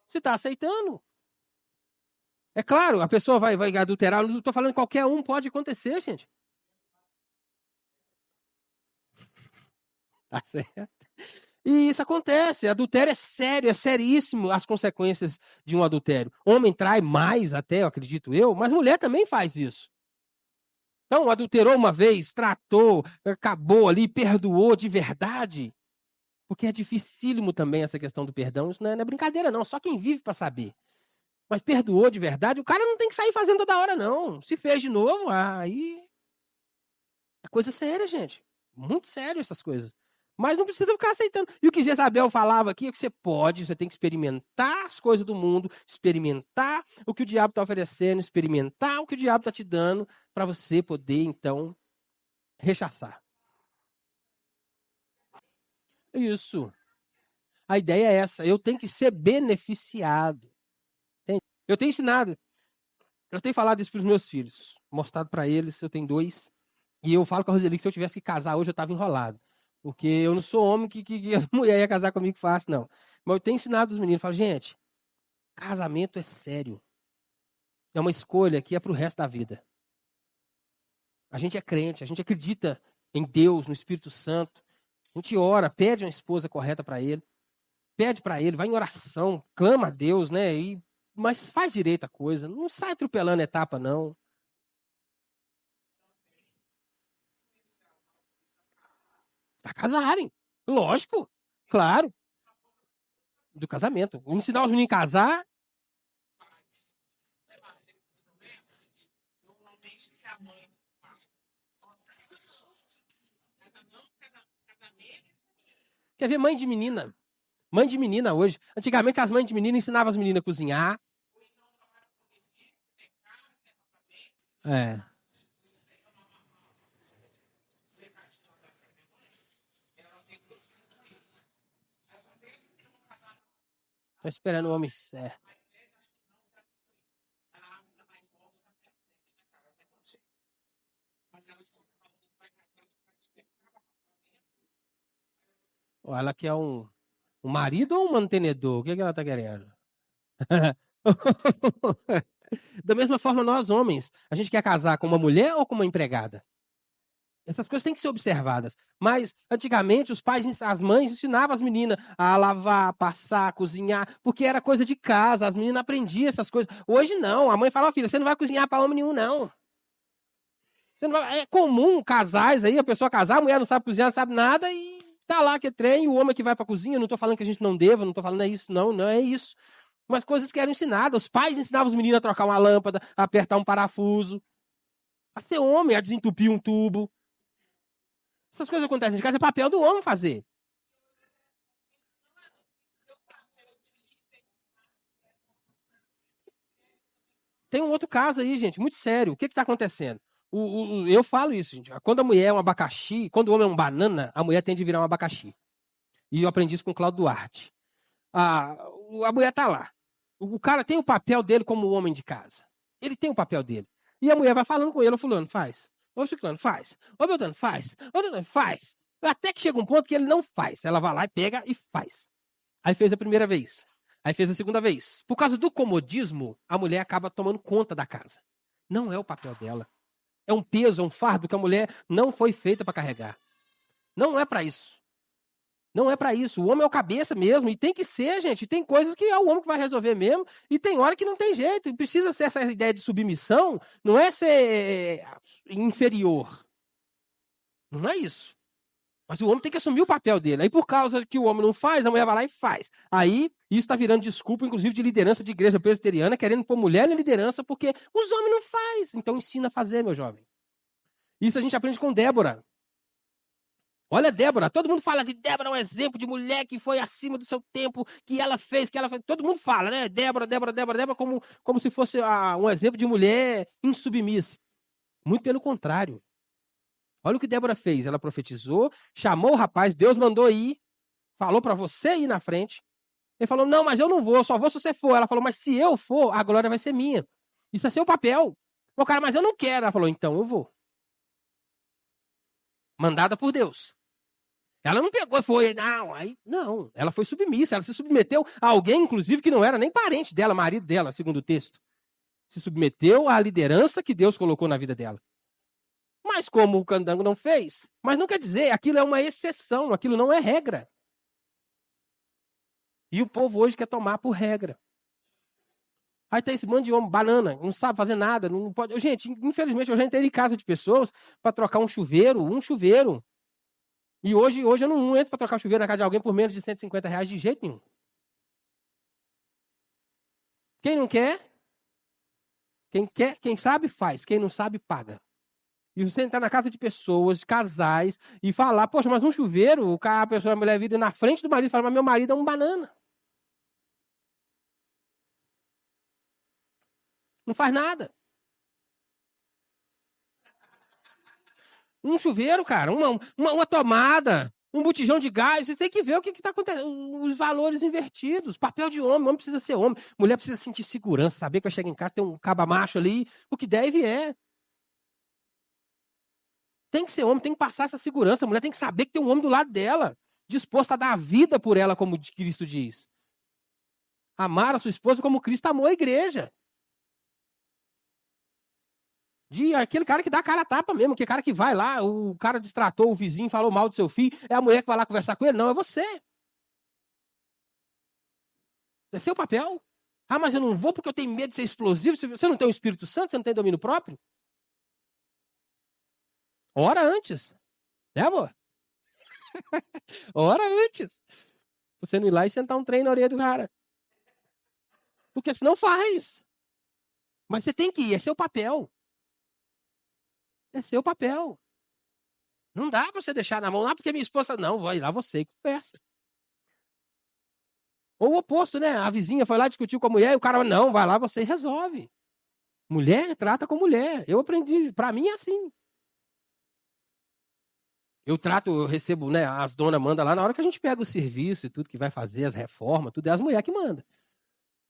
Você está aceitando. É claro, a pessoa vai adulterar, não estou falando que qualquer um pode acontecer, gente. Tá certo? E isso acontece. Adultério é sério, é seríssimo as consequências de um adultério. Homem trai mais, até, eu acredito eu, mas mulher também faz isso. Então, adulterou uma vez, tratou, acabou ali, perdoou de verdade. Porque é dificílimo também essa questão do perdão. Isso não é brincadeira, não. Só quem vive para saber. Mas perdoou de verdade, o cara não tem que sair fazendo toda hora, não. Se fez de novo, aí. É coisa séria, gente. Muito sério essas coisas. Mas não precisa ficar aceitando. E o que Jezabel falava aqui é que você tem que experimentar as coisas do mundo, experimentar o que o diabo está oferecendo, experimentar o que o diabo está te dando, para você poder, então, rechaçar. Isso. A ideia é essa. Eu tenho que ser beneficiado. Entende? Eu tenho ensinado, eu tenho falado isso para os meus filhos, mostrado para eles, eu tenho 2. E eu falo com a Roseli que se eu tivesse que casar hoje, eu estava enrolado. Porque eu não sou homem que a mulher ia casar comigo fácil, não. Mas eu tenho ensinado os meninos, eu falo, gente, casamento é sério. É uma escolha que é para o resto da vida. A gente é crente, a gente acredita em Deus, no Espírito Santo. A gente ora, pede uma esposa correta para ele. Pede para ele, vai em oração, clama a Deus, né? Mas faz direito a coisa. Não sai atropelando etapa, não. Para casarem. Lógico. Claro. Do casamento. Ensinar os meninos a casar. Quer ver mãe de menina? Mãe de menina hoje. Antigamente as mães de menina ensinavam as meninas a cozinhar. É. Tô esperando o homem certo. Ou ela quer um marido ou um mantenedor? O que ela tá querendo? Da mesma forma, nós homens, a gente quer casar com uma mulher ou com uma empregada? Essas coisas têm que ser observadas. Mas, antigamente, os pais, as mães ensinavam as meninas a lavar, passar, cozinhar, porque era coisa de casa, as meninas aprendiam essas coisas. Hoje, não. A mãe fala, oh, filha, você não vai cozinhar para homem nenhum, não. Você não vai... É comum casais aí, a pessoa casar, a mulher não sabe cozinhar, não sabe nada, e tá lá que é trem, o homem que vai para a cozinha. Não estou falando que a gente não deva, não estou falando é isso, não, não é isso. Mas coisas que eram ensinadas. Os pais ensinavam os meninos a trocar uma lâmpada, a apertar um parafuso, a ser homem, a desentupir um tubo. Essas coisas acontecem de casa, é papel do homem fazer. Tem um outro caso aí, gente, muito sério. O que está acontecendo? Eu falo isso, gente. Quando a mulher é um abacaxi, quando o homem é um banana, a mulher tende a virar um abacaxi. E eu aprendi isso com o Cláudio Duarte. A mulher tá lá. O cara tem o papel dele como homem de casa. Ele tem o papel dele. E a mulher vai falando com ele, ô fulano, faz. Ô ciclano, faz. Ô Beltrano, faz. Ô Beltrano, faz. Até que chega um ponto que ele não faz. Ela vai lá e pega e faz. Aí fez a primeira vez. Aí fez a segunda vez. Por causa do comodismo, a mulher acaba tomando conta da casa. Não é o papel dela. É um peso, é um fardo que a mulher não foi feita para carregar. Não é para isso. Não é para isso. O homem é o cabeça mesmo. E tem que ser, gente. Tem coisas que é o homem que vai resolver mesmo. E tem hora que não tem jeito. E precisa ser essa ideia de submissão. Não é ser inferior. Não é isso. Mas o homem tem que assumir o papel dele. Aí, por causa que o homem não faz, a mulher vai lá e faz. Aí, isso está virando desculpa, inclusive, de liderança de igreja presbiteriana, querendo pôr mulher na liderança, porque os homens não fazem. Então, ensina a fazer, meu jovem. Isso a gente aprende com Débora. Olha, Débora. Todo mundo fala de Débora, um exemplo de mulher que foi acima do seu tempo, que ela fez, que ela fez. Todo mundo fala, né? Débora, como se fosse um exemplo de mulher insubmissa. Muito pelo contrário. Olha o que Débora fez. Ela profetizou, chamou o rapaz, Deus mandou ir, falou para você ir na frente. Ele falou, não, mas eu não vou, só vou se você for. Ela falou, mas se eu for, a glória vai ser minha. Isso é seu papel. O cara, mas eu não quero. Ela falou, então eu vou. Mandada por Deus. Ela não pegou e foi, não. Ela foi submissa, ela se submeteu a alguém, inclusive, que não era nem parente dela, marido dela, segundo o texto. Se submeteu à liderança que Deus colocou na vida dela. Mas como o candango não fez, mas não quer dizer, aquilo é uma exceção, aquilo não é regra. E o povo hoje quer tomar por regra. Aí tem esse monte de homem, banana, não sabe fazer nada, não pode. Gente, infelizmente, eu já entrei em casa de pessoas para trocar um chuveiro. E hoje eu não entro para trocar chuveiro na casa de alguém por menos de R$ 150 de jeito nenhum. Quem não quer, quem sabe, faz. Quem não sabe, paga. E você entrar na casa de pessoas, casais, e falar, poxa, mas um chuveiro, a mulher vira na frente do marido e fala, mas meu marido é um banana. Não faz nada. Um chuveiro, cara, uma tomada, um botijão de gás, você tem que ver o que está acontecendo. Os valores invertidos. Papel de homem precisa ser homem. Mulher precisa sentir segurança, saber que vai chegar em casa, tem um caba macho ali, o que deve é. Tem que ser homem, tem que passar essa segurança. A mulher tem que saber que tem um homem do lado dela, disposto a dar a vida por ela, como Cristo diz. Amar a sua esposa como Cristo amou a igreja. Aquele cara que dá a cara a tapa mesmo, aquele cara que vai lá, o cara distratou o vizinho, falou mal do seu filho, é a mulher que vai lá conversar com ele? Não, é você. É seu papel. Ah, mas eu não vou porque eu tenho medo de ser explosivo. Você não tem o Espírito Santo, você não tem domínio próprio? Ora antes. Né, amor? Ora antes. Você não ir lá e sentar um trem na orelha do cara. Porque senão faz. Mas você tem que ir, é seu papel. É seu papel. Não dá para você deixar na mão lá porque minha esposa não, vai lá você e conversa. Ou o oposto, né? A vizinha foi lá discutir com a mulher e o cara não, vai lá você e resolve. Mulher trata com mulher. Eu aprendi, para mim é assim. Eu recebo, né? As donas mandam lá na hora que a gente pega o serviço e tudo que vai fazer, as reformas, tudo é as mulheres que mandam.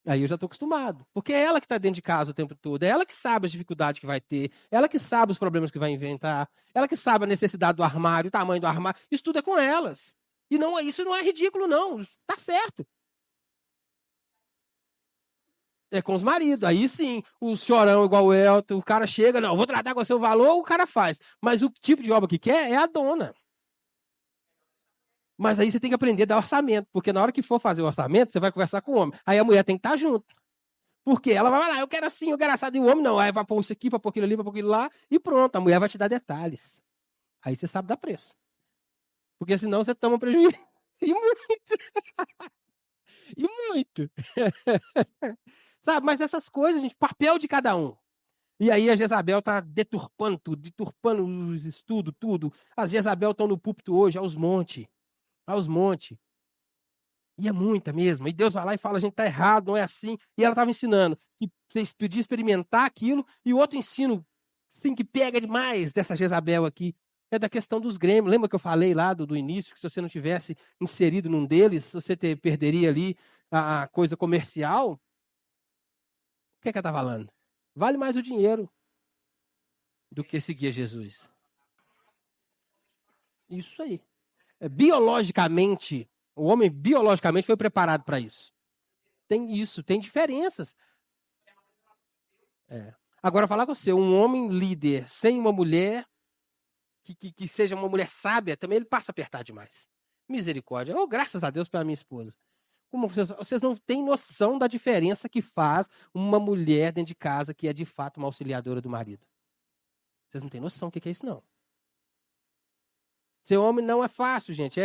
Aí eu já estou acostumado. Porque é ela que está dentro de casa o tempo todo. É ela que sabe as dificuldades que vai ter. É ela que sabe os problemas que vai inventar. Ela que sabe a necessidade do armário, o tamanho do armário. Isso tudo é com elas. E não, isso não é ridículo, não. Tá certo. É com os maridos. Aí sim, o chorão igual o Elton, o cara chega, não, vou tratar com o seu valor, o cara faz. Mas o tipo de obra que quer é a dona. Mas aí você tem que aprender a dar orçamento, porque na hora que for fazer o orçamento, você vai conversar com o homem. Aí a mulher tem que estar junto. Porque ela vai lá, eu quero assim, eu quero assado. E o homem não, aí vai pôr isso aqui, para pôr aquilo ali, para pôr aquilo lá, e pronto, a mulher vai te dar detalhes. Aí você sabe dar preço. Porque senão você toma prejuízo. E muito. E muito. Sabe, mas essas coisas, gente, papel de cada um. E aí a Jezabel tá deturpando tudo, deturpando os estudos, tudo. As Jezabel estão no púlpito hoje, aos montes. Aos montes. E é muita mesmo. E Deus vai lá e fala, a gente tá errado, não é assim. E ela estava ensinando que Você podia experimentar aquilo. E o outro ensino, sim, que pega demais dessa Jezabel aqui, é da questão dos grêmios. Lembra que eu falei lá do início, que se você não tivesse inserido num deles, você perderia ali a coisa comercial? O que é que ela está falando? Vale mais o dinheiro do que seguir a Jesus. Isso aí. Biologicamente, o homem biologicamente foi preparado para isso. Tem isso, tem diferenças. Agora, falar com você, um homem líder sem uma mulher, que seja uma mulher sábia, também ele passa a apertar demais. Misericórdia. Oh, graças a Deus pela minha esposa. Como vocês não têm noção da diferença que faz uma mulher dentro de casa que é de fato uma auxiliadora do marido. Vocês não têm noção do que é isso, não. Ser homem não é fácil, gente.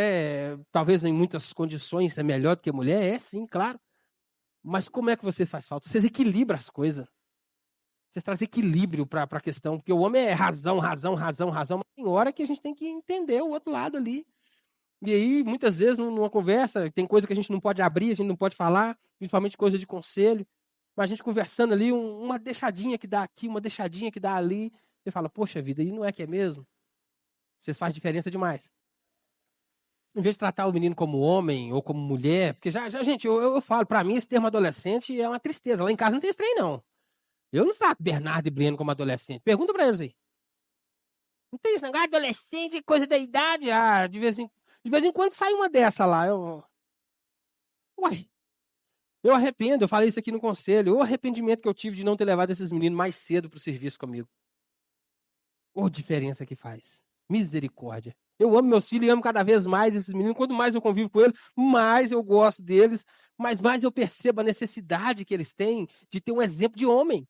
Talvez em muitas condições é melhor do que mulher, é sim, claro. Mas como é que vocês fazem falta? Vocês equilibram as coisas. Vocês trazem equilíbrio para a questão, porque o homem é razão, razão, razão, razão, mas tem hora que a gente tem que entender o outro lado ali. E aí, muitas vezes, numa conversa, tem coisa que a gente não pode abrir, a gente não pode falar, principalmente coisa de conselho. Mas a gente conversando ali, uma deixadinha que dá aqui, uma deixadinha que dá ali. Você fala, poxa vida, e não é que é mesmo? Vocês fazem diferença demais. Em vez de tratar o menino como homem ou como mulher, porque gente, eu falo, para mim esse termo adolescente é uma tristeza. Lá em casa não tem esse trem, não. Eu não trato Bernardo e Breno como adolescente. Pergunta para eles aí. Não tem esse negócio, adolescente, coisa da idade. De vez em quando sai uma dessa lá. Uai, eu arrependo, eu falei isso aqui no conselho. O arrependimento que eu tive de não ter levado esses meninos mais cedo para o serviço comigo. Ô, diferença que faz. Misericórdia. Eu amo meus filhos e amo cada vez mais esses meninos. Quanto mais eu convivo com eles, mais eu gosto deles, mas mais eu percebo a necessidade que eles têm de ter um exemplo de homem.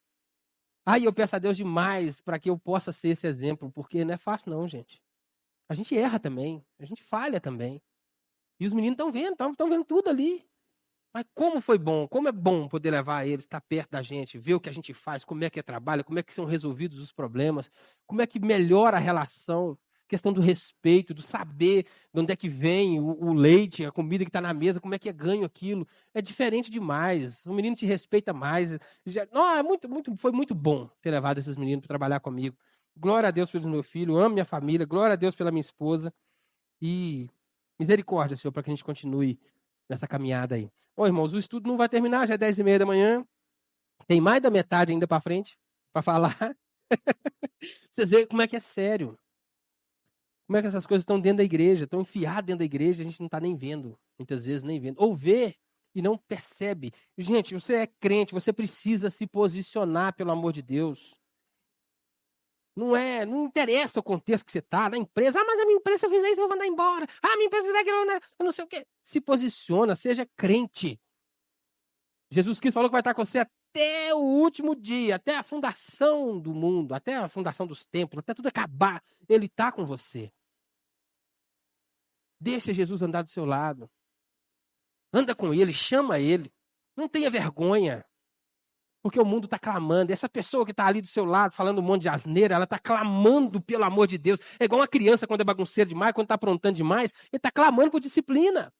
Eu peço a Deus demais para que eu possa ser esse exemplo, porque não é fácil não, gente. A gente erra também, a gente falha também. E os meninos estão vendo tudo ali. Mas como foi bom, como é bom poder levar eles, estar perto da gente, ver o que a gente faz, como é que trabalha, como é que são resolvidos os problemas, como é que melhora a relação, questão do respeito, do saber de onde é que vem o leite, a comida que está na mesa, como é que é ganho aquilo. É diferente demais. O menino te respeita mais. Não, foi muito bom ter levado esses meninos para trabalhar comigo. Glória a Deus pelos meus filhos, amo minha família, glória a Deus pela minha esposa. E misericórdia, Senhor, para que a gente continue nessa caminhada aí. Ô, irmãos, o estudo não vai terminar, já é 10h30 da manhã. Tem mais da metade ainda para frente para falar. Vocês veem como é que é sério. Como é que essas coisas estão dentro da igreja, estão enfiadas dentro da igreja, a gente não está nem vendo, muitas vezes nem vendo. Ou vê e não percebe. Gente, você é crente, você precisa se posicionar, pelo amor de Deus. Não interessa o contexto que você está, na empresa. Mas a minha empresa, se eu fizer isso, eu vou mandar embora. A minha empresa, se eu fizer aquilo, eu não sei o quê. Se posiciona, seja crente. Jesus Cristo falou que vai estar com você até o último dia, até a fundação do mundo, até a fundação dos templos, até tudo acabar. Ele está com você. Deixa Jesus andar do seu lado. Anda com ele, chama ele. Não tenha vergonha. Porque o mundo está clamando. Essa pessoa que está ali do seu lado, falando um monte de asneira, ela está clamando pelo amor de Deus. É igual uma criança quando é bagunceiro demais, quando está aprontando demais, ele está clamando por disciplina.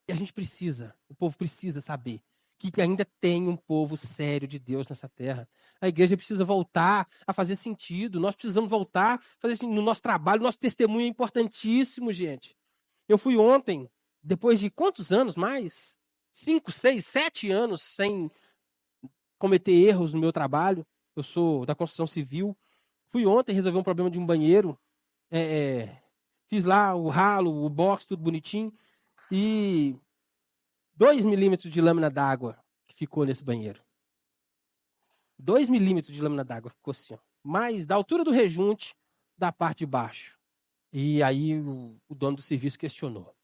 E a gente precisa, o povo precisa saber que ainda tem um povo sério de Deus nessa terra. A igreja precisa voltar a fazer sentido. Nós precisamos voltar a fazer sentido no nosso trabalho. Nosso testemunho é importantíssimo, gente. Eu fui ontem, depois de quantos anos mais? 5, 6, 7 anos sem cometer erros no meu trabalho. Eu sou da construção civil. Fui ontem resolver um problema de um banheiro. Fiz lá o ralo, o box, tudo bonitinho. E 2 milímetros de lâmina d'água que ficou nesse banheiro. 2 milímetros de lâmina d'água ficou assim, ó. Mais da altura do rejunte da parte de baixo. E aí o dono do serviço questionou.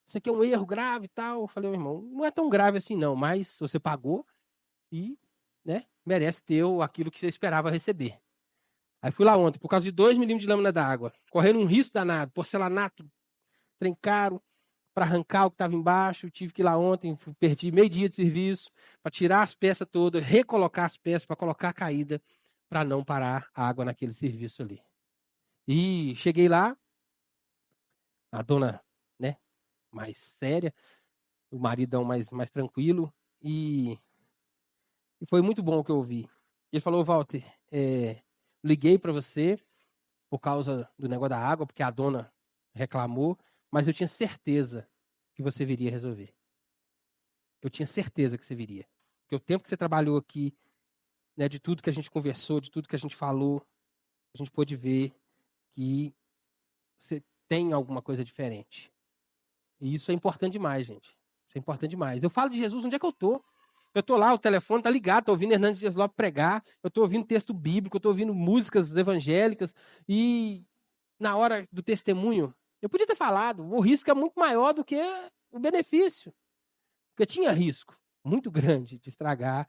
Isso aqui é um erro grave e tal. Eu falei, irmão, não é tão grave assim não, mas você pagou e, né, merece ter aquilo que você esperava receber. Aí fui lá ontem, por causa de 2 milímetros de lâmina d'água, correndo um risco danado, porcelanato, trem caro, para arrancar o que estava embaixo. Tive que ir lá ontem, perdi meio dia de serviço para tirar as peças todas, recolocar as peças para colocar a caída para não parar a água naquele serviço ali. E cheguei lá, a dona, né, mais séria, o maridão mais tranquilo. E foi muito bom o que eu ouvi. Ele falou, Walter, liguei para você por causa do negócio da água, porque a dona reclamou, mas eu tinha certeza que você viria resolver. Eu tinha certeza que você viria. Porque o tempo que você trabalhou aqui, né, de tudo que a gente conversou, de tudo que a gente falou, a gente pôde ver que você tem alguma coisa diferente. E isso é importante demais, gente. Isso é importante demais. Eu falo de Jesus, onde é que eu tô? Eu tô lá, o telefone tá ligado, tô ouvindo Hernandes Dias Lopes pregar, eu tô ouvindo texto bíblico, eu tô ouvindo músicas evangélicas, e na hora do testemunho, eu podia ter falado, o risco é muito maior do que o benefício. Porque tinha risco muito grande de estragar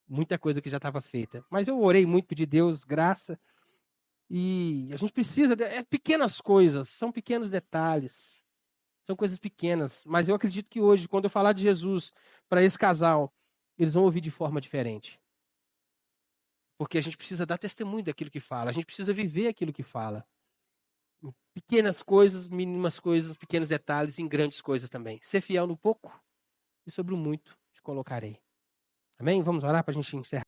muita coisa que já estava feita. Mas eu orei muito, pedi Deus graça, e a gente precisa de pequenas coisas, são pequenos detalhes. São coisas pequenas, mas eu acredito que hoje, quando eu falar de Jesus para esse casal, eles vão ouvir de forma diferente. Porque a gente precisa dar testemunho daquilo que fala, a gente precisa viver aquilo que fala. Em pequenas coisas, mínimas coisas, pequenos detalhes, em grandes coisas também. Ser fiel no pouco e sobre o muito te colocarei. Amém? Vamos orar para a gente encerrar.